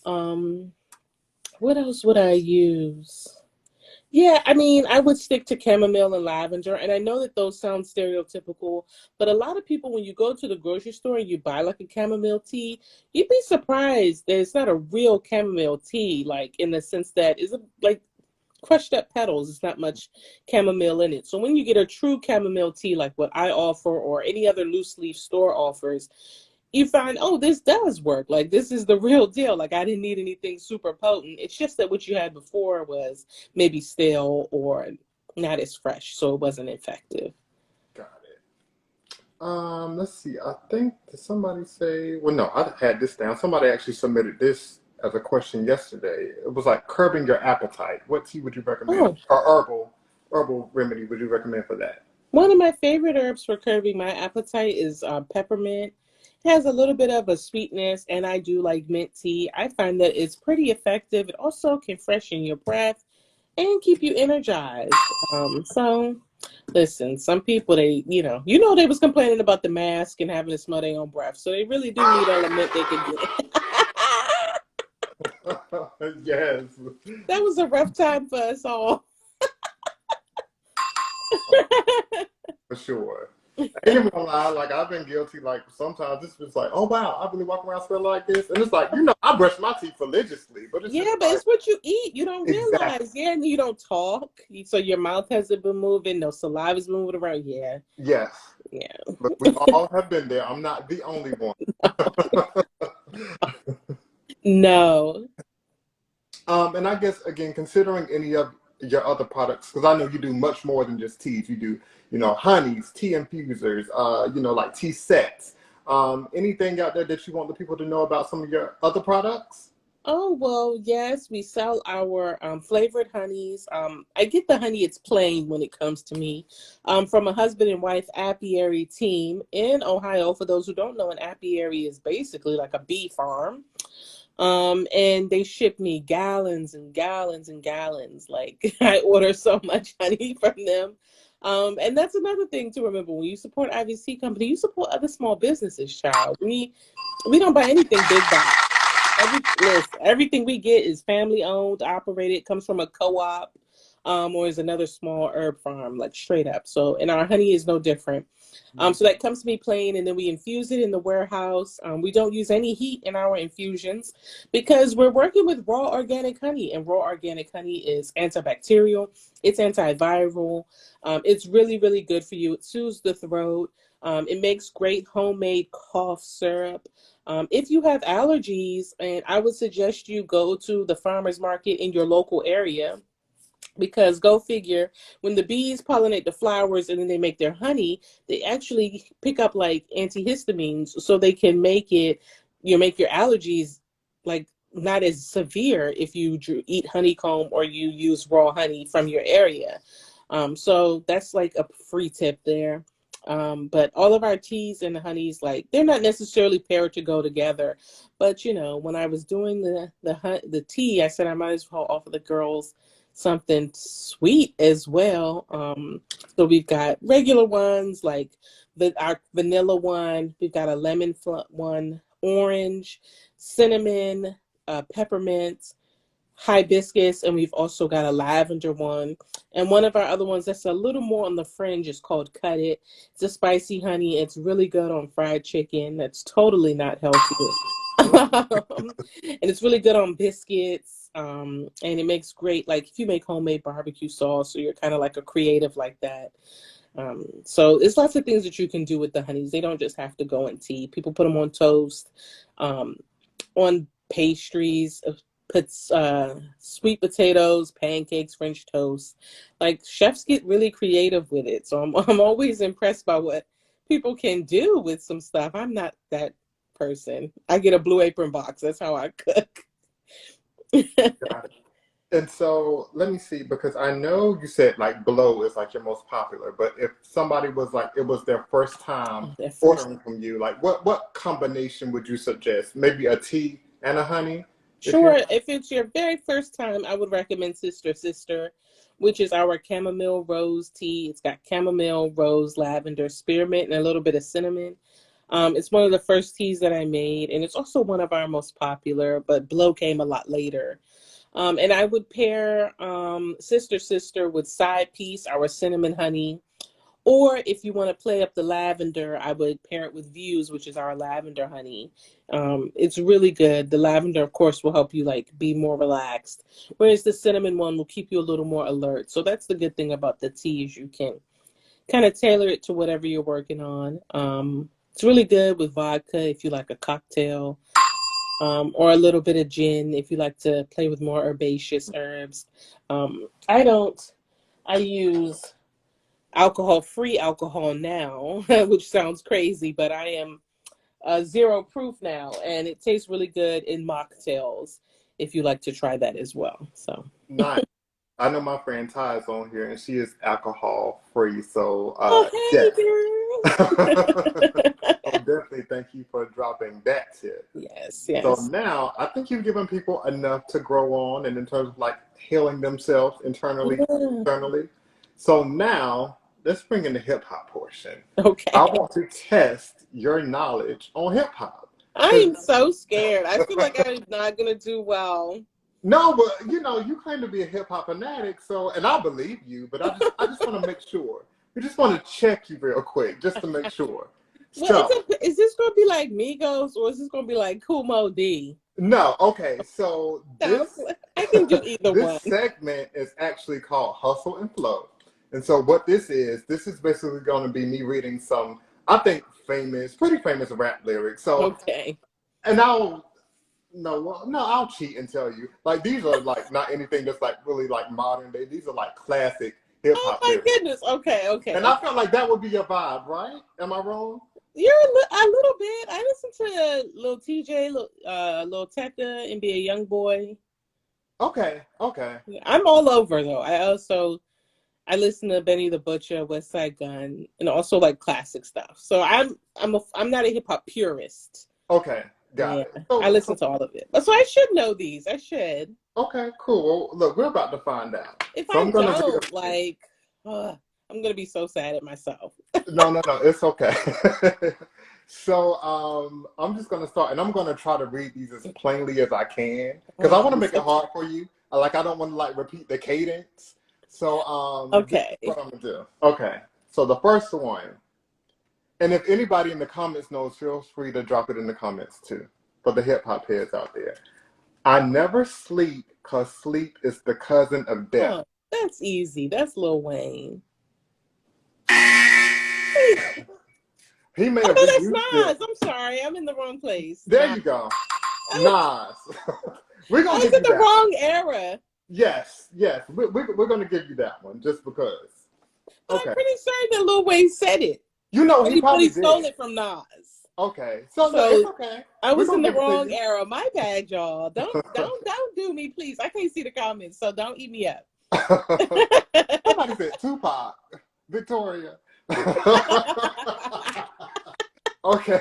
um what else would I use? Yeah, I mean, I would stick to chamomile and lavender. And I know that those sound stereotypical, but a lot of people, when you go to the grocery store and you buy like a chamomile tea, you'd be surprised that it's not a real chamomile tea, like in the sense that it's like crushed up petals. It's not much chamomile in it. So when you get a true chamomile tea, like what I offer or any other loose leaf store offers, you find, oh, this does work. Like this is the real deal. Like I didn't need anything super potent. It's just that what you had before was maybe stale or not as fresh, so it wasn't effective. Got it. Let's see. I think did somebody say? Well, no, I had this down. Somebody actually submitted this as a question yesterday. It was like curbing your appetite. What tea would you recommend? Oh, Or herbal remedy would you recommend for that? one of my favorite herbs for curbing my appetite is peppermint. It has a little bit of a sweetness, and I do like mint tea. I find that it's pretty effective. It also can freshen your breath and keep you energized. So listen, some people they was complaining about the mask and having to smell their own breath. So they really do need all the mint they can get. Yes. That was a rough time for us all. For sure. I ain't even gonna lie, like I've been guilty. Like sometimes it's just like, oh wow, I really walk around smelling like this, and it's like I brush my teeth religiously, but it's just Yeah, but like it's what you eat. You don't exactly, realize. Yeah, and you don't talk. So your mouth hasn't been moving. No saliva's moving around. Yeah, yes. yeah. But we all have been there. I'm not the only one. No. And I guess again, considering any of your other products, because I know you do much more than just teas. You do, honeys, tea infusers, like tea sets. Anything out there that you want the people to know about some of your other products? Oh, well, yes, we sell our flavored honeys. I get the honey, it's plain when it comes to me, from a husband and wife apiary team in Ohio. For those who don't know, an apiary is basically like a bee farm. And they ship me gallons and gallons and gallons. Like I order so much honey from them. And that's another thing to remember. When you support IVC company, you support other small businesses, child. We don't buy anything big box. Everything we get is family owned, operated, comes from a co-op. or is another small herb farm, like straight up. So, and our honey is no different. So that comes to me plain, and then we infuse it in the warehouse. We don't use any heat in our infusions because we're working with raw organic honey, and raw organic honey is antibacterial, it's antiviral, it's really, really good for you. It soothes the throat. It makes great homemade cough syrup. If you have allergies, and I would suggest you go to the farmer's market in your local area, because go figure, when the bees pollinate the flowers and then they make their honey, they actually pick up like antihistamines, so they can make it, make your allergies like not as severe if you eat honeycomb or you use raw honey from your area. So that's like a free tip there. But all of our teas and honeys, like, they're not necessarily paired to go together. But when I was doing the tea, I said I might as well offer the girls something sweet as well. So we've got regular ones like our vanilla one. We've got a lemon one, orange, cinnamon, peppermint, hibiscus, and we've also got a lavender one. And one of our other ones that's a little more on the fringe is called Cut It. It's a spicy honey. It's really good on fried chicken. That's totally not healthy. And it's really good on biscuits. And it makes great, like, if you make homemade barbecue sauce, or you're kind of like a creative like that. So there's lots of things that you can do with the honeys. They don't just have to go in tea. People put them on toast, on pastries, puts sweet potatoes, pancakes, French toast. Like, chefs get really creative with it. So I'm always impressed by what people can do with some stuff. I'm not that person. I get a Blue Apron box. That's how I cook. Got it. And so let me see, because I know you said like Blow is like your most popular, but if somebody was like, it was their first time Oh, that first. ordering from you, like what combination would you suggest? Maybe a tea and a honey, if you Sure. If it's your very first time, I would recommend Sister Sister, which is our chamomile rose tea. It's got chamomile, rose, lavender, spearmint, and a little bit of cinnamon. It's one of the first teas that I made, and it's also one of our most popular, but Blow came a lot later. And I would pair Sister Sister with Side Piece, our cinnamon honey. Or if you want to play up the lavender, I would pair it with Views, which is our lavender honey. It's really good. The lavender, of course, will help you like be more relaxed, whereas the cinnamon one will keep you a little more alert. So that's the good thing about the teas. You can kind of tailor it to whatever you're working on. It's really good with vodka if you like a cocktail, or a little bit of gin if you like to play with more herbaceous herbs. I don't. I use alcohol-free alcohol now, which sounds crazy, but I am zero proof now, and it tastes really good in mocktails if you like to try that as well. So not. I know my friend Ty is on here, and she is alcohol free. So oh, yes. hey girl. So definitely thank you for dropping that tip. Yes, So yes. now I think you've given people enough to grow on, and in terms of like healing themselves internally, Yeah. externally. So now let's bring in the hip hop portion. I Okay. want to test your knowledge on hip hop. I Because am so scared. I feel like I'm not gonna do well. no, but you claim to be a hip hop fanatic, so and I believe you, but I just want to make sure. We just want to check you real quick, just to make sure. Well, So is this gonna be like Migos, or is this gonna be like Kumo D? no, okay, so Sounds this like I can do either this one. segment is actually called Hustle and Flow. And so what this is basically going to be me reading some, I think, pretty famous rap lyrics. So, Okay. and I'll, no, well, no, I'll cheat and tell you. Like, these are like not anything that's like really like modern day. These are like classic hip Oh hop my lyrics. goodness. Okay, okay, And I okay. felt like that would be your vibe, right? Am I wrong? You're a little bit. I listen to Lil TJ, Lil Tecca, and Be a Young Boy. Okay, okay. I'm all over though. I listen to Benny the Butcher, West Side Gun, and also like classic stuff. So I'm not a hip hop purist. Okay, got Yeah, it. I So, listen to all of it. So I should know these. I should. okay, cool. Well, look, we're about to find out. If So I I'm gonna read don't, a like, I'm gonna be so sad at myself. No, no, no, it's okay. So I'm just gonna start, and I'm gonna try to read these as plainly as I can, because I want to make it hard for you. I don't want to like repeat the cadence. So this is Okay. what I'm gonna do. Okay. So the first one, and if anybody in the comments knows, feel free to drop it in the comments too. For the hip hop heads out there, I never sleep because sleep is the cousin of death. Oh, that's easy. That's Lil Wayne. He may Oh have no, that's reused it. Nas. I'm sorry, I'm in the wrong place. There Nas. you go. I Nas. We're I gonna was give in you the that. wrong era, Yes, yes. We're gonna give you that one just because. but I'm Okay. pretty certain that Lil Wayne said it. You know But he he probably stole did. it from Nas. Okay. So no, it's So okay. I We're was in gonna the give it wrong to era. My bad, y'all. Don't do me, please. I can't see the comments, so don't eat me up. you. Somebody said Tupac. Victoria. Okay.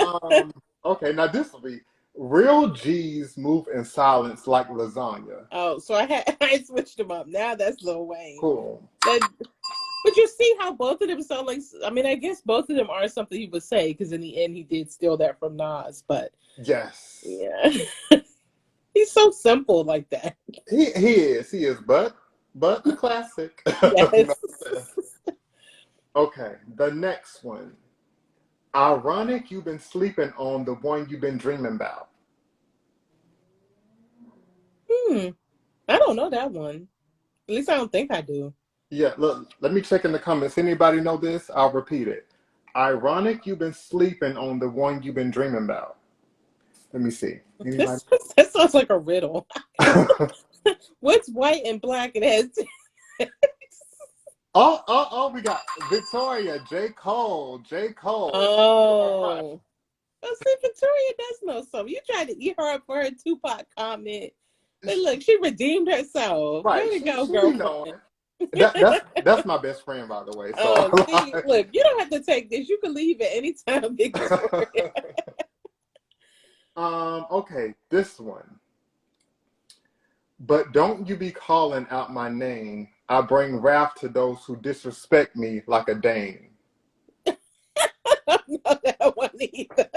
Um, okay, now this will be real G's move in silence like lasagna. Oh, so I switched them up. Now that's Lil Wayne. Cool. But you see how both of them sound like. I mean, I guess both of them are something he would say because in the end he did steal that from Nas. But Yes. yeah, he's so simple like that. He is, but a classic. You Yes. know what I'm saying? Okay, the next one. Ironic you've been sleeping on the one you've been dreaming about. Hmm. I don't know that one. At least I don't think I do. Yeah, look, let me check in the comments. Anybody know this? I'll repeat it. Ironic you've been sleeping on the one you've been dreaming about. Let me see. Anybody? This that sounds like a riddle. What's white and black? It has. Oh, we got Victoria, J. Cole, J. Cole. All right. Oh. Oh, see, Victoria does know something. You tried to eat her up for her Tupac comment. But look, she redeemed herself. Right, Way to go, she be knowing. girlfriend. That's my best friend, by the way. So, Oh, see, look, you don't have to take this. You can leave at any time, Victoria. okay, this one. But don't you be calling out my name. I bring wrath to those who disrespect me like a dame. I don't know that one either.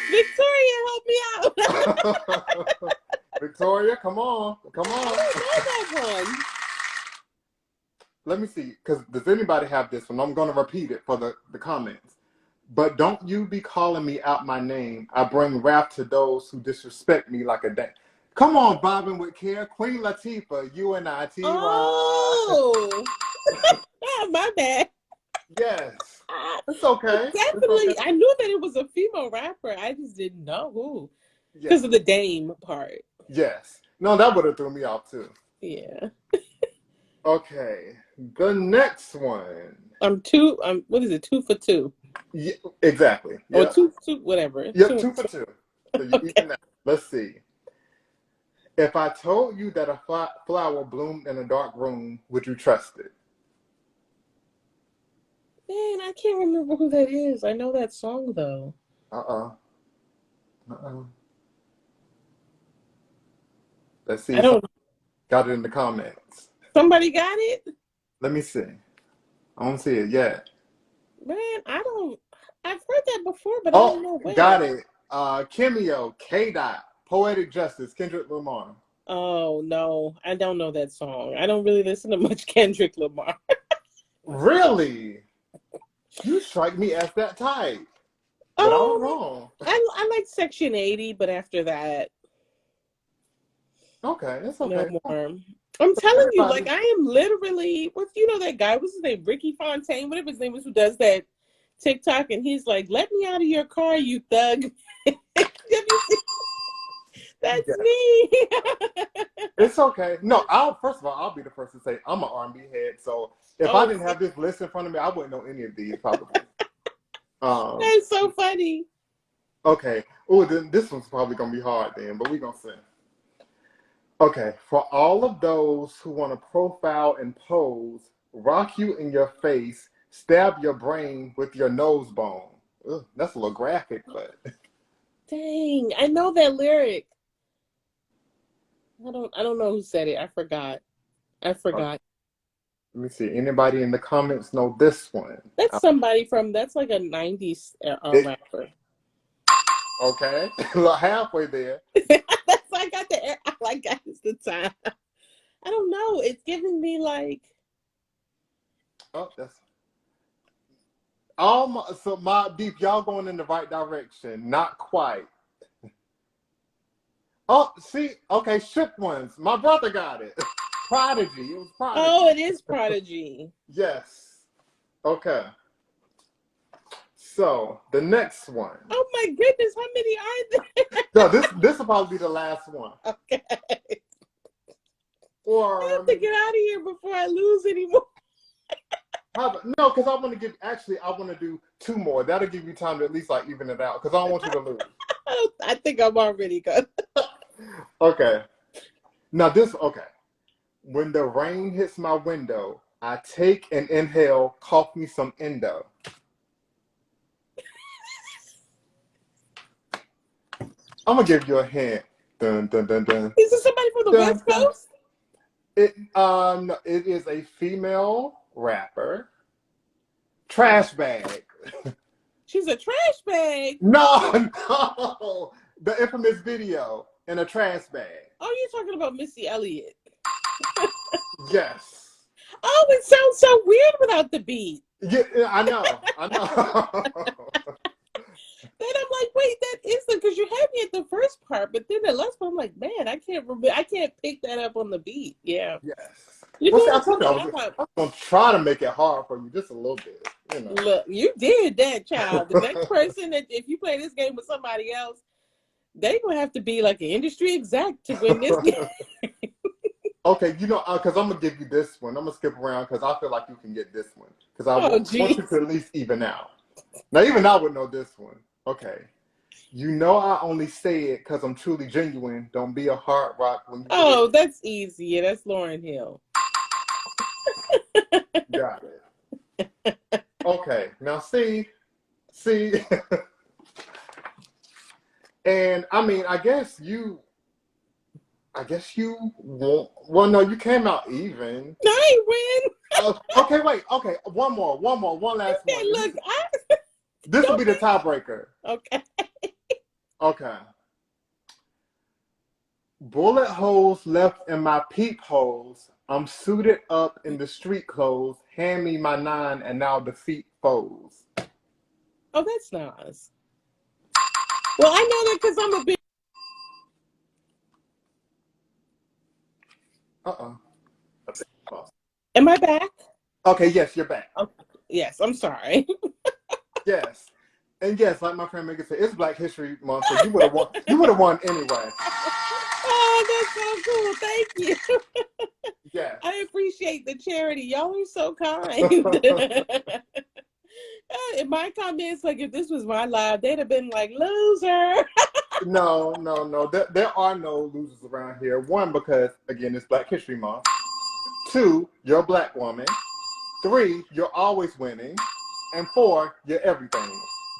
Victoria, help me out. Victoria, come on. Come I on. don't know that one. Let me see, because does anybody have this one? I'm going to repeat it for the comments. But don't you be calling me out my name. I bring wrath to those who disrespect me like a dame. Come on, Bobbing with Care. Queen Latifah, UNITY. Oh, my bad. Yes. It's okay. It's Definitely. okay. I knew that it was a female rapper. I just didn't know who. Yes. Because of the Dame part. Yes. No, that would have threw me off too. Yeah. Okay. The next one. What is it? 2 for 2. Yeah, exactly. Or Yep. two, whatever. Yep, 2 for 2. So you Okay. even that. Let's see. If I told you that a flower bloomed in a dark room, would you trust it? Man, I can't remember who that is. I know that song though. Uh-uh. Uh-uh. Let's see I if don't. somebody got it in the comments. Somebody got it? Let me see. I don't see it yet. Man, I don't. I've heard that before, but I don't know Oh, where. got it. Kimio, K-Dot, Poetic Justice, Kendrick Lamar. Oh no, I don't know that song. I don't really listen to much Kendrick Lamar. Really? You strike me as that type. But I was wrong. I like Section 80, but after that, Okay, it's no okay. more. I'm telling you, Everybody- like I am literally. That guy? What's his name? Ricky Fontaine, whatever his name is, who does that TikTok, and he's like, "Let me out of your car, you thug." Have you seen? That's Yeah. me. It's okay. No, first of all, I'll be the first to say I'm an R&B head. So if I didn't have this list in front of me, I wouldn't know any of these probably. That's so funny. Okay. Oh, then this one's probably gonna be hard then, but we're gonna see. Okay, for all of those who want to profile and pose, rock you in your face, stab your brain with your nose bone. Ugh, that's a little graphic, but Dang, I know that lyric. I don't know who said it. I forgot. let me see. Anybody in the comments know this one? That's that's like a 90s rapper. Okay, halfway there. That's I got the Like that is the time. I don't know. It's giving me like. Oh, that's all my, so my deep, y'all going in the right direction. Not quite. Oh, see, okay, shook ones. My brother got it. Prodigy. It was Prodigy. Oh, it is Prodigy. Yes. Okay. So the next one. Oh my goodness, how many are there? No, this will probably be the last one. Okay. Or I have to get out of here before I lose anymore. no, because I want to give. Actually, I want to do two more. That'll give you time to at least like even it out. Because I don't want you to lose. I think I'm already good. Okay. Now this. Okay. When the rain hits my window, I take an inhale, cough me some endo. I'm gonna give you a hint. Dun dun dun dun. Is this somebody from the Dun, West dun. Coast? It is a female rapper. Trash bag. She's a trash bag. No, no. The infamous video in a trash bag. Oh, you're talking about Missy Elliott. Yes. Oh, it sounds so weird without the beat. Yeah, I know. I know. Then I'm like, wait, that is the, because you had me at the first part, but then the last part, I'm like, man, I can't remember. I can't pick that up on the beat. Yeah. Yes. You Well, see, know, I told you I was gonna try to make it hard for you just a little bit. You know. look, you did that, child. The next person that, if you play this game with somebody else, they gonna have to be like an industry exec to win this game. Okay, you know, because I'm gonna give you this one. I'm gonna skip around because I feel like you can get this one because I want you to at least even out. Now, even I would know this one. Okay. You know I only say it because I'm truly genuine. Don't be a hard rock when you. Oh, that's easy. Yeah, that's Lauryn Hill. Got it. Okay. Now see. And I mean, I guess you won't. Well, no, you came out even. No, I win. Okay, wait. Okay, one last Okay, one. look, This will be the tiebreaker. Okay. Okay. Bullet holes left in my peepholes. I'm suited up in the street clothes. Hand me my 9 and now defeat foes. Oh, that's nice. Well, I know that because I'm a big. Am I back? Okay, yes, you're back. Okay. Yes, I'm sorry. Yes. And yes, like my friend Megan said, it's Black History Month, so you would have won. You would have won anyway. Oh, that's so cool. Thank you. Yeah. I appreciate the charity. Y'all are so kind. In my comments, like if this was my live, they'd have been like, loser. No. There are no losers around here. One, because again, it's Black History Month. 2, you're a black woman. 3, you're always winning. And 4, you're everything.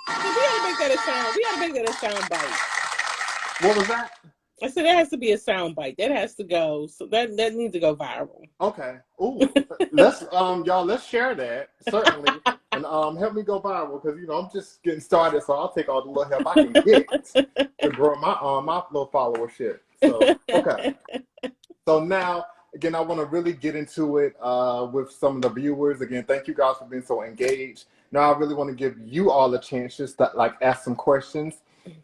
We gotta make that a sound. We gotta make that a sound bite. What was that? I said that has to be a sound bite. That has to go. So that needs to go viral. Okay. Ooh. Let's y'all let's share that certainly, and help me go viral because I'm just getting started, so I'll take all the little help I can get to grow my little followership. So okay. So now again, I want to really get into it with some of the viewers. Again, thank you guys for being so engaged. Now I really want to give you all a chance just to like ask some questions.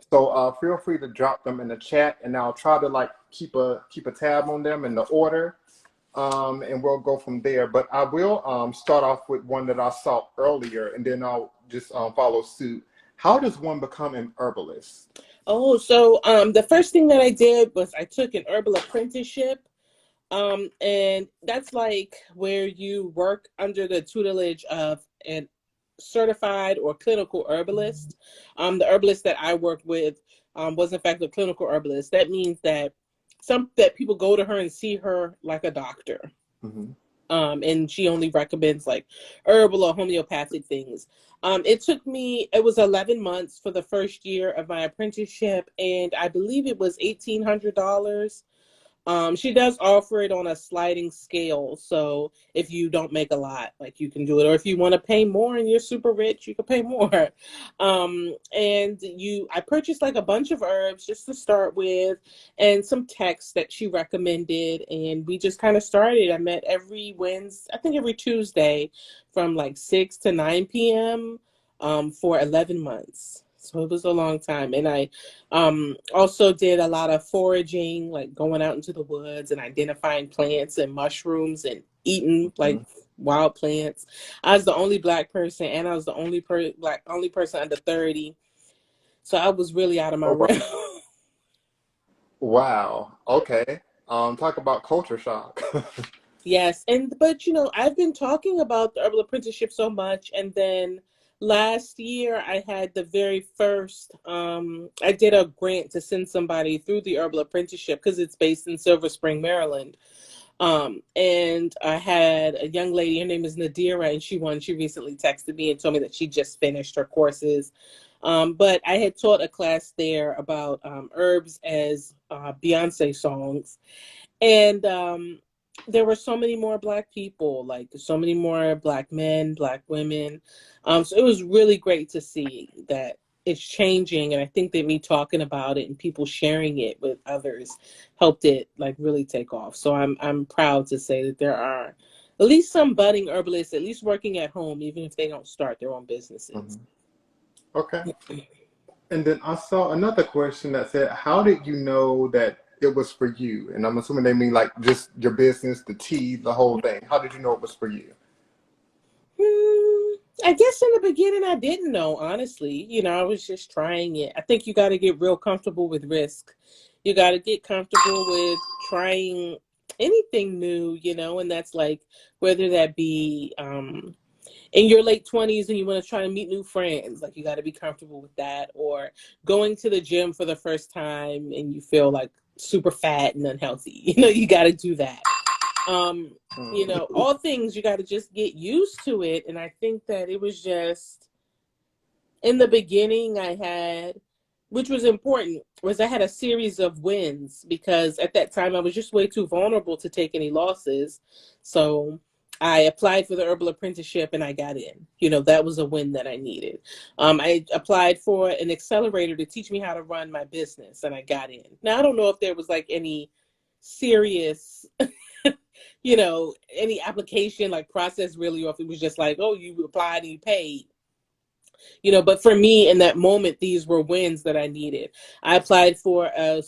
So feel free to drop them in the chat, and I'll try to like keep a tab on them in the order, and we'll go from there. But I will start off with one that I saw earlier, and then I'll just follow suit. How does one become an herbalist? Oh, so the first thing that I did was I took an herbal apprenticeship. And that's like where you work under the tutelage of an certified or clinical herbalist. The herbalist that I worked with was in fact a clinical herbalist. That means that that people go to her and see her like a doctor. Mm-hmm. And she only recommends like herbal or homeopathic things. It was 11 months for the first year of my apprenticeship, and I believe it was $1,800. She does offer it on a sliding scale. So if you don't make a lot, like you can do it, or if you want to pay more and you're super rich, you can pay more. I purchased like a bunch of herbs just to start with, and some texts that she recommended, and we just kind of started. I met every Wednesday, I think every Tuesday, from like 6 to 9 p.m. For 11 months. So it was a long time, and I also did a lot of foraging, like going out into the woods and identifying plants and mushrooms and eating like Mhm. wild plants. I was the only black person, and I was the only person under 30. So I was really out of my Oh, wow. realm. Wow. Okay. Talk about culture shock. Yes, and but I've been talking about the herbal apprenticeship so much, and then last year I had the very first. I did a grant to send somebody through the herbal apprenticeship because it's based in Silver Spring, Maryland. And I had a young lady. Her name is Nadira, and she won. She recently texted me and told me that she just finished her courses. But I had taught a class there about herbs as Beyonce songs, and there were so many more black people, like so many more black men, black women. So it was really great to see that it's changing, and I think that me talking about it and people sharing it with others helped it like really take off. So I'm proud to say that there are at least some budding herbalists at least working at home, even if they don't start their own businesses. Mhm. Okay. And then I saw another question that said, "How did you know that it was for you?" And I'm assuming they mean like just your business, the tea, the whole thing. How did you know it was for you? I guess in the beginning I didn't know, honestly. I was just trying it. I think you got to get real comfortable with risk. You got to get comfortable with trying anything new, and that's like whether that be in your late 20s and you want to try to meet new friends, like you got to be comfortable with that, or going to the gym for the first time and you feel like super fat and unhealthy. You got to do that. um Mhm. all things you got to just get used to it, and I think that it was just in the beginning I had, which was important, was I had a series of wins because at that time I was just way too vulnerable to take any losses. So I applied for the herbal apprenticeship and I got in. That was a win that I needed. I applied for an accelerator to teach me how to run my business and I got in. Now I don't know if there was like any serious any application like process really, or if it was just like, oh, you applied and you paid. But for me in that moment, these were wins that I needed. I applied for a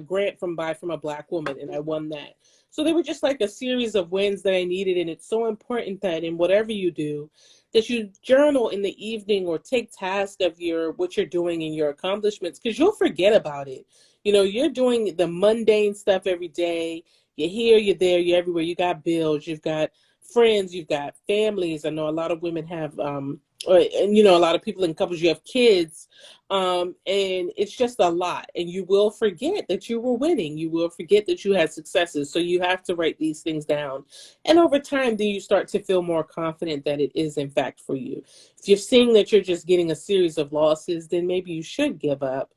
grant from a black woman, and I won that. So they were just like a series of wins that I needed, and it's so important that in whatever you do, that you journal in the evening or take task of your what you're doing and your accomplishments, because you'll forget about it. You're doing the mundane stuff every day. You're here, you're there, you're everywhere. You got bills, you've got friends, you've got families. I know a lot of women have and a lot of people in couples, you have kids, and it's just a lot, and you will forget that you were winning, you will forget that you had successes, so you have to write these things down, and over time then you start to feel more confident that it is in fact for you. If you're seeing that you're just getting a series of losses, then maybe you should give up,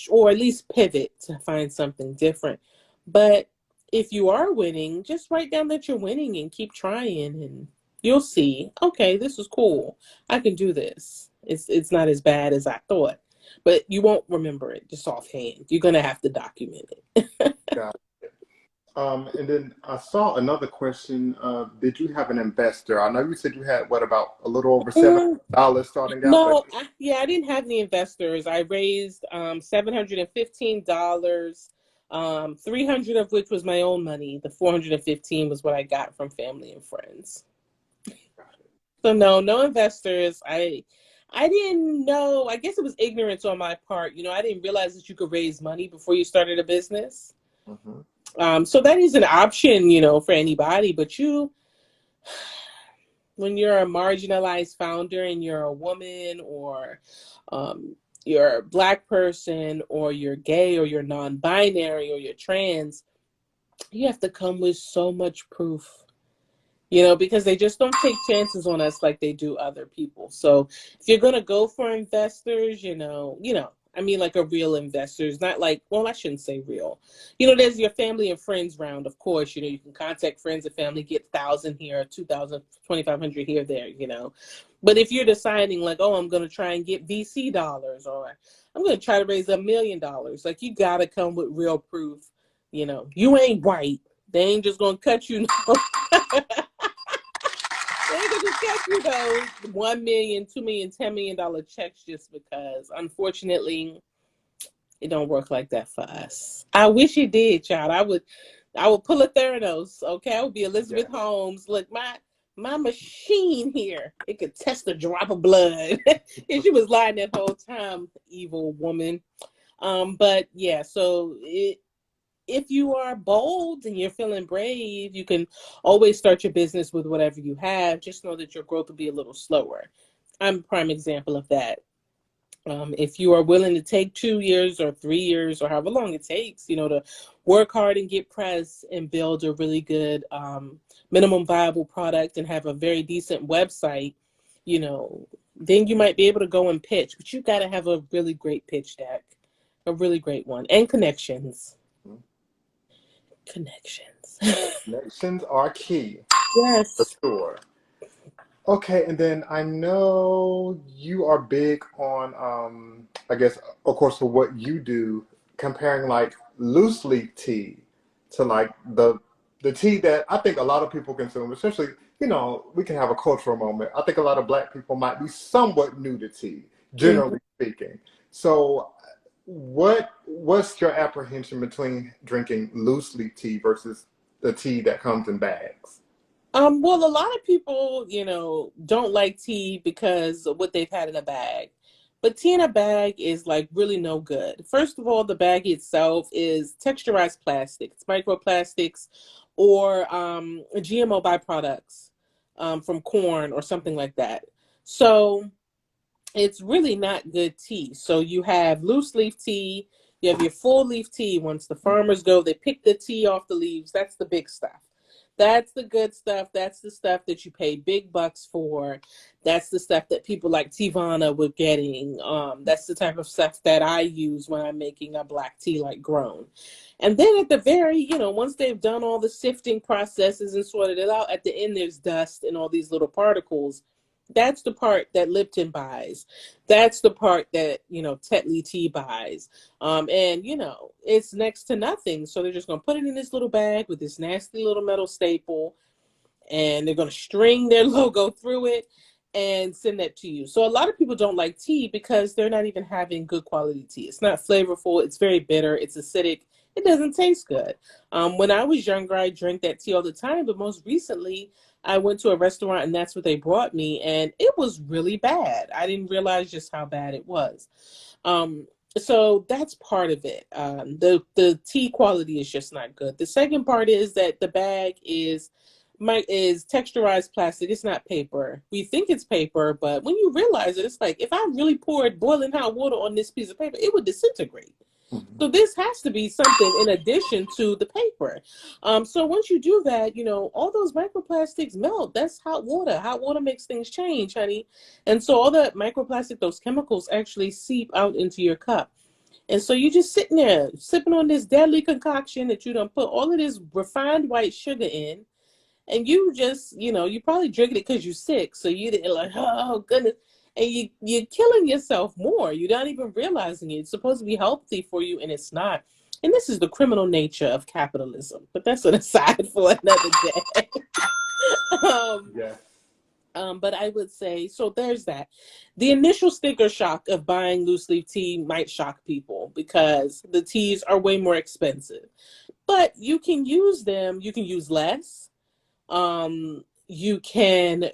or at least pivot to find something different. But if you are winning, just write down that you're winning and keep trying, and you'll see, okay, this is cool. I can do this. It's not as bad as I thought. But you won't remember it just offhand. You're gonna have to document it. Got it. And then I saw another question. Did you have an investor? I know you said you had what about a little over Mm, $700 starting out, but no, yeah, I didn't have any investors. I raised $715, 300 of which was my own money. The 415 was what I got from family and friends. So no, no investors. I didn't know. I guess it was ignorance on my part. I didn't realize that you could raise money before you started a business. Mhm. So that is an option, for anybody. But when you're a marginalized founder and you're a woman, or you're a black person, or you're gay, or you're non-binary, or you're trans, you have to come with so much proof. Because they just don't take chances on us like they do other people. So if you're going to go for investors, I mean like a real investors, not like, well, I shouldn't say real. You know, there's your family and friends round, of course. You know, you can contact friends and family, get 1,000 here, 2,000, 2,500 here, there, you know. But if you're deciding like, oh, I'm going to try and get VC dollars, or I'm going to try to raise $1 million, like you got to come with real proof. You know, you ain't white. They ain't just going to cut you. No. They ain't gonna just cut you those $1 million, $2 million, $10 million checks just because. Unfortunately, it don't work like that for us. I wish it did, child. I would pull a Theranos. Okay, I would be Elizabeth Yes. Holmes. Look, my machine here, it could test a drop of blood. And she was lying that whole time, evil woman. But yeah, so if you are bold and you're feeling brave, you can always start your business with whatever you have. Just know that your growth will be a little slower. I'm a prime example of that. If you are willing to take 2 years or 3 years or however long it takes, you know, to work hard and get press and build a really good minimum viable product and have a very decent website, you know, then you might be able to go and pitch. But you got to have a really great pitch deck, a really great one, and connections. Connections. Connections are key, for Yes. sure. Okay, and then I know you are big on, I guess, of course, for what you do, comparing like loose leaf tea to like the tea that I think a lot of people consume, especially, you know, we can have a cultural moment. I think a lot of Black people might be somewhat new to tea, Mhm. generally speaking. So, what's your apprehension between drinking loose leaf tea versus the tea that comes in bags? Well, a lot of people, you know, don't like tea because of what they've had in a bag. But tea in a bag is like really no good. First of all, the bag itself is texturized plastic. It's microplastics or GMO byproducts from corn or something like that. So it's really not good tea. So you have loose leaf tea, you have your full leaf tea. Once the farmers go, they pick the tea off the leaves. That's the big stuff. That's the good stuff. That's the stuff that you pay big bucks for. That's the stuff that people like Tivana were getting. That's the type of stuff that I use when I'm making a black tea like grown. And then at the very, you know, once they've done all the sifting processes and sorted it out, at the end there's dust and all these little particles. That's the part that Lipton buys. That's the part that, you know, Tetley Tea buys. And, you know, it's next to nothing. So they're just going to put it in this little bag with this nasty little metal staple, and they're going to string their logo through it and send that to you. So a lot of people don't like tea because they're not even having good quality tea. It's not flavorful. It's very bitter. It's acidic. It doesn't taste good. When I was younger, I drank that tea all the time, but most recently, I went to a restaurant and that's what they brought me, and it was really bad. I didn't realize just how bad it was. Um, so that's part of it. The tea quality is just not good. The second part is that the bag is texturized plastic. It's not paper. We think it's paper, but when you realize it, it's like if I really poured boiling hot water on this piece of paper, it would disintegrate. Mhm. So this has to be something in addition to the paper. So once you do that, you know, all those microplastics melt. That's hot water. Hot water makes things change, honey. And so all the microplastic, those chemicals actually seep out into your cup. And so you're just sitting there sipping on this deadly concoction that you don't put all of this refined white sugar in, and you just, you know, you probably drinking it because you're sick. So you're like, oh goodness, and you're killing yourself more. You're not even realizing it. It's supposed to be healthy for you, and it's not. And this is the criminal nature of capitalism. But that's an aside for another day. um, Yes. but I would say, so there's that. The initial sticker shock of buying loose leaf tea might shock people because the teas are way more expensive. But you can use them. You can use less. You can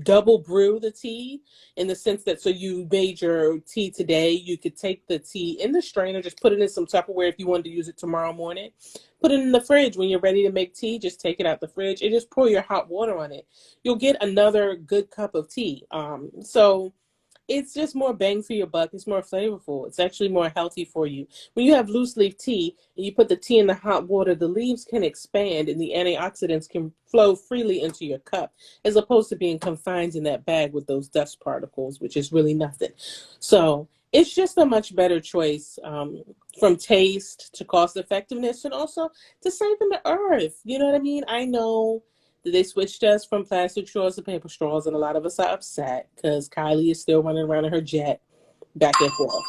double brew the tea in the sense that, so you made your tea today, you could take the tea in the strainer, just put it in some Tupperware if you wanted to use it tomorrow morning. Put it in the fridge. When you're ready to make tea, just take it out the fridge and just pour your hot water on it. You'll get another good cup of tea. So it's just more bang for your buck. It's more flavorful. It's actually more healthy for you. When you have loose leaf tea and you put the tea in the hot water, the leaves can expand and the antioxidants can flow freely into your cup, as opposed to being confined in that bag with those dust particles, which is really nothing. So it's just a much better choice, from taste to cost effectiveness and also to saving the earth. You know what I mean? I know that they switched us from plastic straws to paper straws, and a lot of us are upset because Kylie is still running around in her jet back and forth.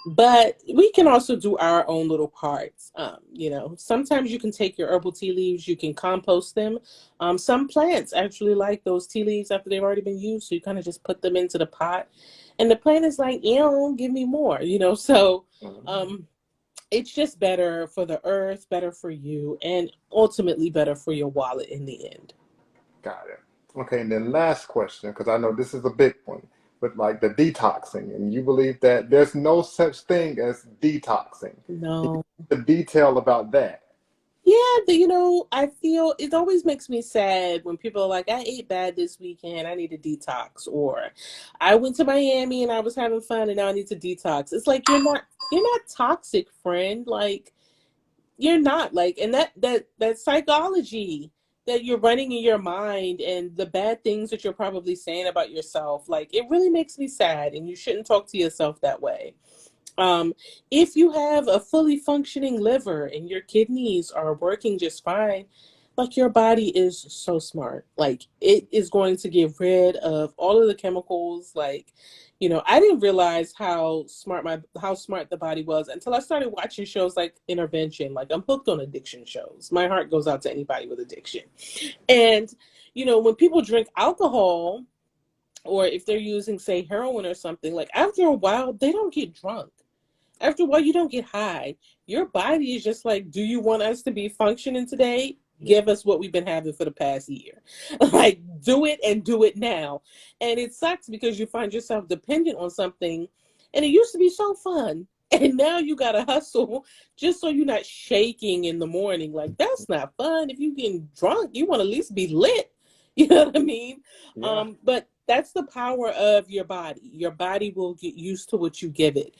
But we can also do our own little parts. Sometimes you can take your herbal tea leaves, you can compost them. Some plants actually like those tea leaves after they've already been used, so you kind of just put them into the pot, and the plant is like, give me more. So Mhm. um, it's just better for the earth, better for you, and ultimately better for your wallet in the end. Got it. Okay, and then last question, because I know this is a big one, but like the detoxing, and you believe that there's no such thing as detoxing. Can you No. give the detail about that? Yeah, I feel it always makes me sad when people are like, I ate bad this weekend, I need a detox, or I went to Miami and I was having fun and now I need to detox. It's like you're not toxic, friend. Like you're not like, and that psychology that you're running in your mind and the bad things that you're probably saying about yourself, like it really makes me sad, and you shouldn't talk to yourself that way. um, if you have a fully functioning liver and your kidneys are working just fine, like your body is so smart. Like it is going to get rid of all of the chemicals. Like, I didn't realize how smart the body was until I started watching shows like Intervention. Like I'm hooked on addiction shows. My heart goes out to anybody with addiction. And when people drink alcohol, or if they're using, say, heroin or something, like after a while, they don't get drunk. After a while, you don't get high. Your body is just like, do you want us to be functioning today? Yeah. Give us what we've been having for the past year. Like, do it and do it now. And it sucks because you find yourself dependent on something, and it used to be so fun. And now you got to hustle just so you're not shaking in the morning. Like, that's not fun. If you're getting drunk, you want to at least be lit. You know what I mean? Yeah. But that's the power of your body. Your body will get used to what you give it.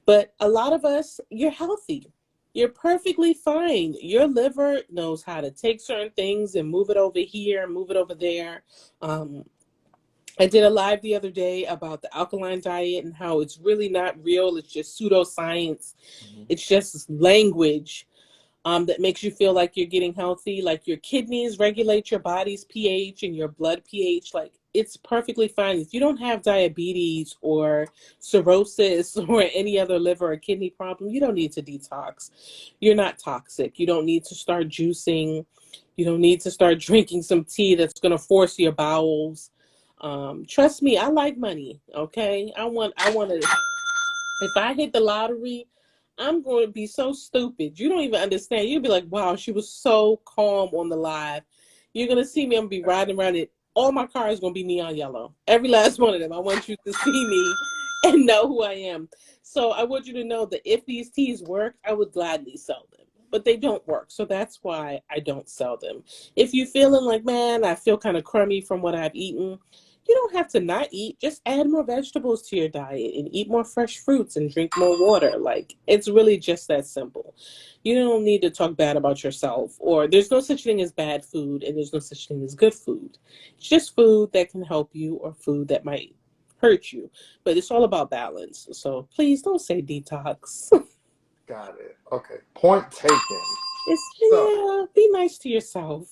But a lot of us, you're healthy. You're perfectly fine. Your liver knows how to take certain things and move it over here, move it over there. Um, I did a live the other day about the alkaline diet and how it's really not real. It's just pseudoscience. Mhm. It's just language, that makes you feel like you're getting healthy. Like your kidneys regulate your body's pH and your blood pH. Like it's perfectly fine. If you don't have diabetes or cirrhosis or any other liver or kidney problem, you don't need to detox. You're not toxic. You don't need to start juicing. You don't need to start drinking some tea that's going to force your bowels. Trust me, I like money. Okay, I want to. If I hit the lottery, I'm going to be so stupid. You don't even understand. You'll be like, wow, she was so calm on the live. You're going to see me. I'm going to be riding around it. All my cars going to be neon yellow. Every last one of them. I want you to see me and know who I am. So I want you to know that if these teas work, I would gladly sell them. But they don't work. So that's why I don't sell them. If you're feeling like, man, I feel kind of crummy from what I've eaten, you don't have to not eat. Just add more vegetables to your diet and eat more fresh fruits and drink more water. Like, it's really just that simple. You don't need to talk bad about yourself, or there's no such thing as bad food and there's no such thing as good food. It's just food that can help you or food that might hurt you. But it's all about balance. So please don't say detox. Got it. Okay. Point taken. It's, So, yeah, be nice to yourself.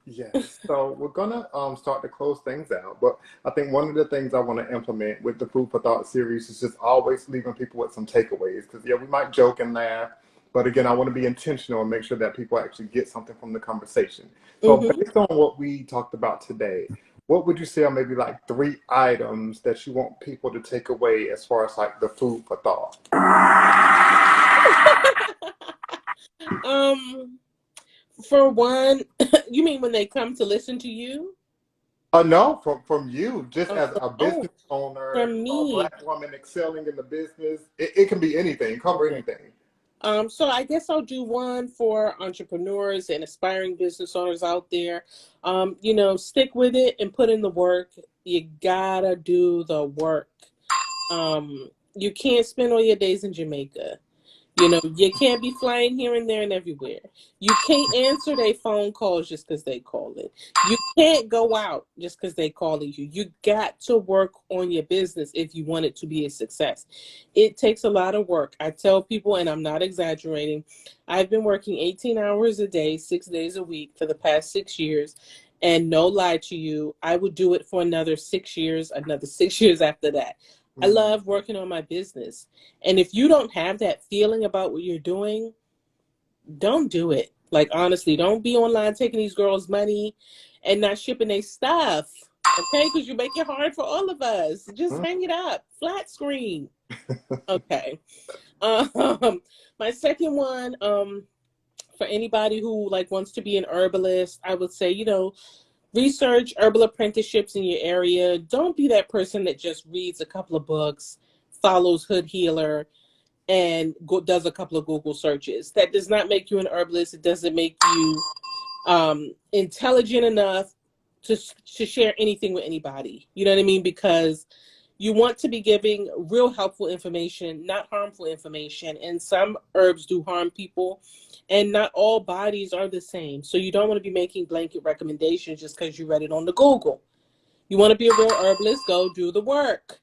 yes. So we're gonna start to close things out, but I think one of the things I want to implement with the Food for Thought series is just always leaving people with some takeaways. Because yeah, we might joke and laugh, but again, I want to be intentional and make sure that people actually get something from the conversation. So Hmm. based on what we talked about today, what would you say are maybe like three items that you want people to take away as far as like the food for thought? um, for one, you mean when they come to listen to you? No, from you, just Oh, as a oh, business owner, from a me. black woman excelling in the business. It can be anything, cover Okay. anything. So I guess I'll do one for entrepreneurs and aspiring business owners out there. Stick with it and put in the work. You gotta do the work. You can't spend all your days in Jamaica. You know, you can't be flying here and there and everywhere. You can't answer their phone calls just because they call it. You can't go out just because they calling you. You got to work on your business if you want it to be a success. It takes a lot of work. I tell people, and I'm not exaggerating, I've been working 18 hours a day, 6 days a week for the past 6 years. And no lie to you, I would do it for another 6 years, another 6 years after that. I Mm. love working on my business. And if you don't have that feeling about what you're doing, don't do it. Like, honestly, don't be online taking these girls' money and not shipping their stuff. Okay? Because you make it hard for all of us. Just Mm. hang it up. Flat screen. Okay. Um, my second one, for anybody who like wants to be an herbalist, I would say, research herbal apprenticeships in your area. Don't be that person that just reads a couple of books, follows Hood Healer, and does a couple of Google searches. That does not make you an herbalist. It doesn't make you intelligent enough to share anything with anybody. You know what I mean? Because you want to be giving real helpful information, not harmful information. And some herbs do harm people, and not all bodies are the same. So you don't want to be making blanket recommendations just because you read it on the Google. You want to be a real herbalist, go do the work.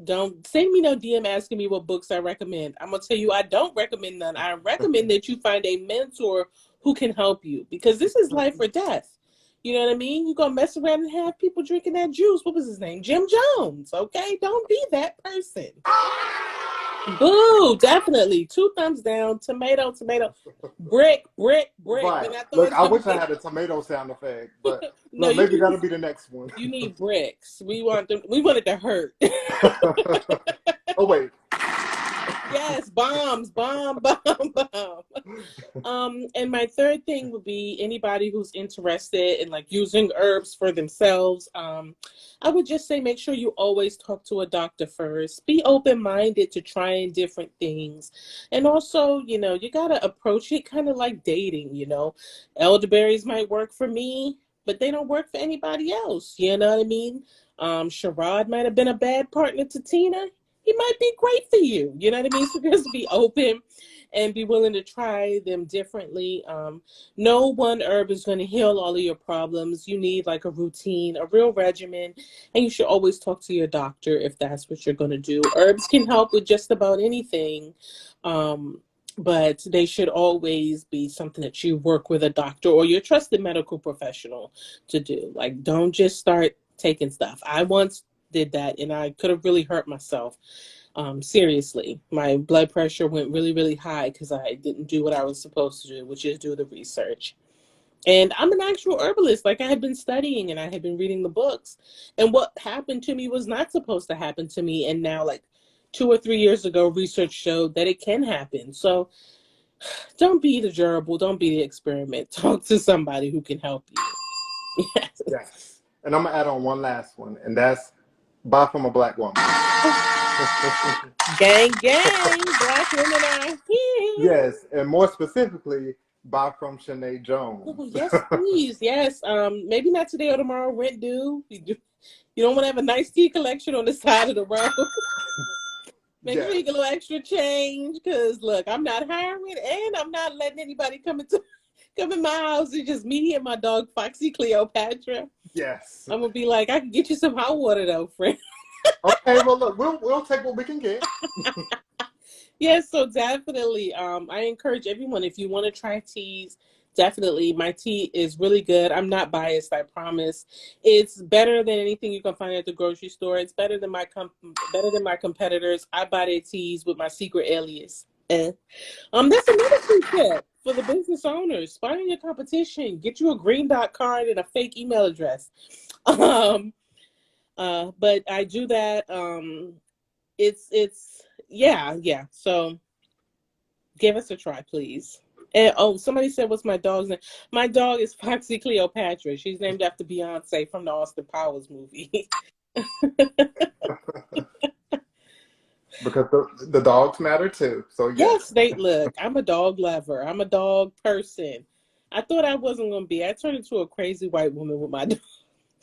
Don't send me no DM asking me what books I recommend. I'm gonna tell you I don't recommend none. I recommend that you find a mentor who can help you, because this is life or death. You know what I mean? You're gonna mess around and have people drinking that juice. What was his name? Jim Jones. Okay, don't be that person. Boo, definitely. 2 thumbs down. Tomato, tomato. Brick, brick, brick. Right. We're not Look, throwing I wish I tomatoes. had a tomato sound effect, but No, look, you maybe need that'll be the next one. you need bricks. We want them. We want it to hurt. Oh wait. Yes, bombs, bomb, bomb, bomb. And my third thing would be anybody who's interested in like using herbs for themselves. I would just say make sure you always talk to a doctor first. Be open-minded to trying different things. And also, you gotta approach it kind of like dating. Elderberries might work for me, but they don't work for anybody else. You know what I mean? Sherrod might have been a bad partner to Tina. He might be great for you. You know what I mean? So just be open and be willing to try them differently. No one herb is going to heal all of your problems. You need like a routine, a real regimen, and you should always talk to your doctor if that's what you're going to do. Herbs can help with just about anything, but they should always be something that you work with a doctor or your trusted medical professional to do. Like, don't just start taking stuff. I once did that and I could have really hurt myself. Seriously, my blood pressure went really, really high because I didn't do what I was supposed to do, which is do the research. And I'm an actual herbalist. Like, I had been studying and I had been reading the books. And what happened to me was not supposed to happen to me. And now, like 2 or 3 years ago, research showed that it can happen. So don't be the gerbil. Don't be the experiment. Talk to somebody who can help you. Yes. Yes. And I'm gonna add on one last one, and that's buy from a black woman. Gang, gang. Black women are here. Yes, and more specifically, buy from Shanae Oh, Jones. yes, please. Yes. Maybe not today or tomorrow. Rent due. You don't want to have a nice tea collection on the side of the road. Make sure Yes. you get a little extra change. Cause look, I'm not hiring and I'm not letting anybody come in my house. It's just me and my dog Foxy Cleopatra. Yes. I'm gonna be like, I can get you some hot water though, friend. Okay, well look, we'll take what we can get. Yes, so definitely. I encourage everyone, if you want to try teas, definitely. My tea is really good. I'm not biased, I promise. It's better than anything you can find at the grocery store. It's better than better than my competitors. I buy their teas with my secret alias. That's another free tip for the business owners. Spy on your competition. Get you a green dot card and a fake email address. But I do that. It's yeah. So give us a try, please. And somebody said, "What's my dog's name?" My dog is Foxy Cleopatra. She's named after Beyonce from the Austin Powers movie. Because the dogs matter too. So Yes, yes. they look. I'm a dog lover. I'm a dog person. I thought I wasn't gonna be. I turned into a crazy white woman with my dog.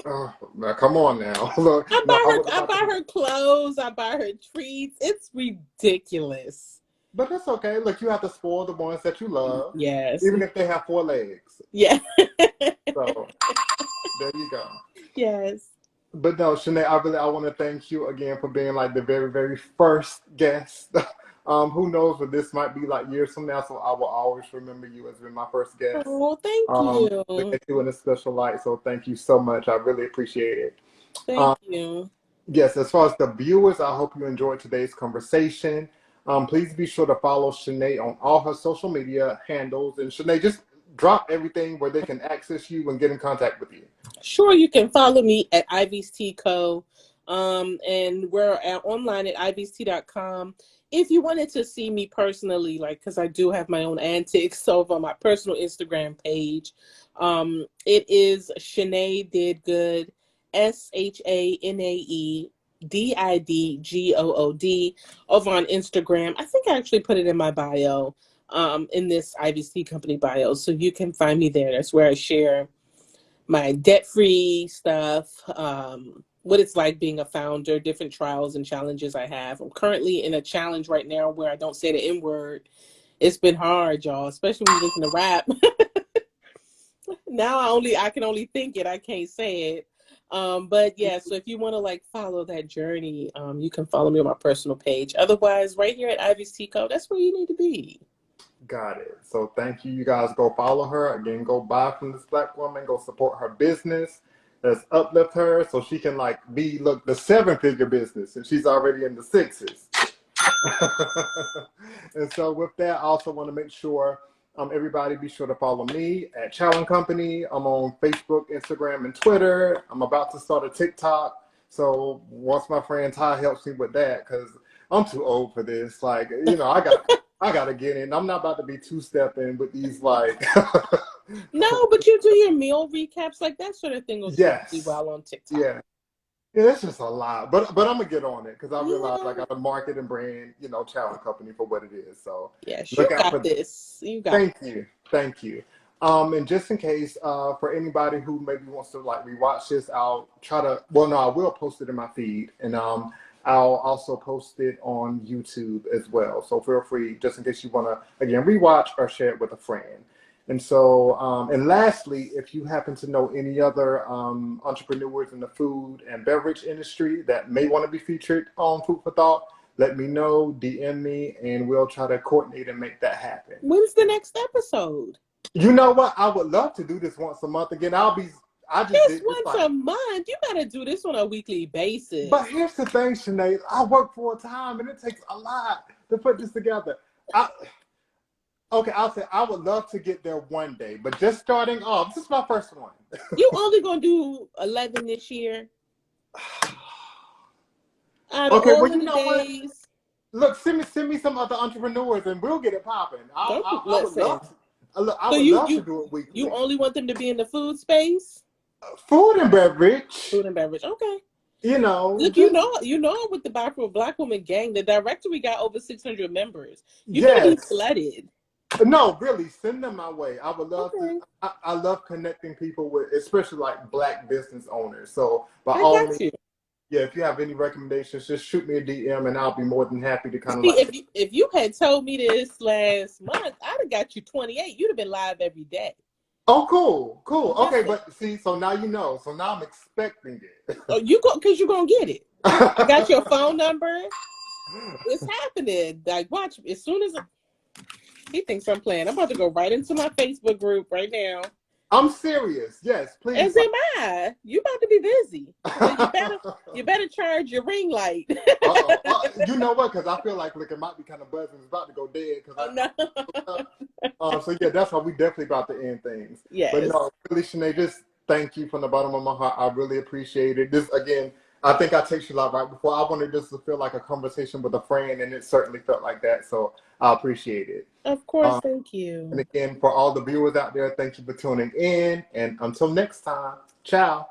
Oh, now come on now. Look, I no, I buy was her. I about buy to. her clothes. I buy her treats. It's ridiculous. But that's okay. Look, you have to spoil the ones that you love, Yes. even if they have four legs. Yeah. So there you go. Yes. But no, Shanae, I want to thank you again for being like the very, very first guest. Who knows, but this might be like years from now, so I will always remember you as being my first guest. Oh, thank Look you. at you in a special light, so thank you so much. I really appreciate it. Thank Um, you. yes, as far as the viewers, I hope you enjoyed today's conversation. Please be sure to follow Shanae on all her social media handles. And Shanae, just drop everything where they can access you and get in contact with you. Sure, you can follow me at Ivy's Tea Co. And we're online at ivystea.com. If you wanted to see me personally, like, because I do have my own antics over on my personal Instagram page, it is Shanae Did Good, Shanae Didgood over on Instagram. I think I actually put it in my bio, in this Ivy's Tea Company bio, so you can find me there. That's where I share my debt-free stuff, what it's like being a founder, different trials and challenges I have. I'm currently in a challenge right now where I don't say the N-word. It's been hard, y'all, especially when you listen to rap. Now I can only think it. I can't say it. But yeah, so if you want to like follow that journey, you can follow me on my personal page. Otherwise, right here at Ivy's Tico, that's where you need to be. Got it. So thank you. You guys go follow her. Again, go buy from this Black woman. Go support her business. Let's uplift her so she can like be look the seven-figure business, and she's already in the sixes. And so with that, I also want to make sure everybody be sure to follow me at Chow and Company. I'm on Facebook, Instagram, and Twitter. I'm about to start a TikTok. So once my friend Ty helps me with that, because I'm too old for this. Like, I gotta get in. I'm not about to be two-stepping with these like No, but you do your meal recaps, like that sort of thing will do really yes. well on TikTok. Yeah. Yeah, it's just a lot, but I'm gonna get on it because I realize Yeah. I got to market and brand, Chow and Company for what it is. So Yes, you look out for got that. this. You got Thank you, thank you. And just in case, for anybody who maybe wants to like rewatch this, I'll try to. Well, no, I will post it in my feed, and I'll also post it on YouTube as well. So feel free, just in case you want to again rewatch or share it with a friend. And so, and lastly, if you happen to know any other entrepreneurs in the food and beverage industry that may want to be featured on Food for Thought, let me know, DM me, and we'll try to coordinate and make that happen. When's the next episode? You know what? I would love to do this once a month again. I just Just did this once like, a month. You gotta do this on a weekly basis. but here's the thing, Shanae. I work full time and it takes a lot to put this together. Okay, I'll say I would love to get there one day, but just starting off, this is my first one. You only gonna do 11 this year? Out of Okay, all well, of you the know what? days, Look, send me some other entrepreneurs, and we'll get it popping. don't I would listen. love to. Look, I So would you love to you do it you weekly. only want them to be in the food space? Food and beverage, Food and beverage. Okay. Look, just you know, with the Backward Black Woman Gang, the directory got over 600 members. You better be yes. flooded. No, really, send them my way. I would love to. Okay, I love connecting people with, especially like Black business owners. So by I all got means, you. yeah, if you have any recommendations, just shoot me a DM, and I'll be more than happy to kind of See, like. if you had told me this last month, I'd have got you 28. You'd have been live every day. Oh, cool, cool. Yes. Okay, but see, so now you know. So now I'm expecting it. Oh, because you're gonna get it. I got your phone number. It's happening. Like, watch as soon as he thinks I'm playing. I'm about to go right into my Facebook group right now. I'm serious. Yes, please. As am I. You about to be busy. You better charge your ring light. You know what? Because I feel like look, it might be kind of buzzing. It's about to go dead. No. So yeah, that's why we definitely about to end things. Yes. But no, really, Shanae, just thank you from the bottom of my heart. I really appreciate it. This again, I think I texted you like right before. I wanted this to feel like a conversation with a friend, and it certainly felt like that. So I appreciate it. Of course, thank you. And again, for all the viewers out there, thank you for tuning in. And until next time, ciao.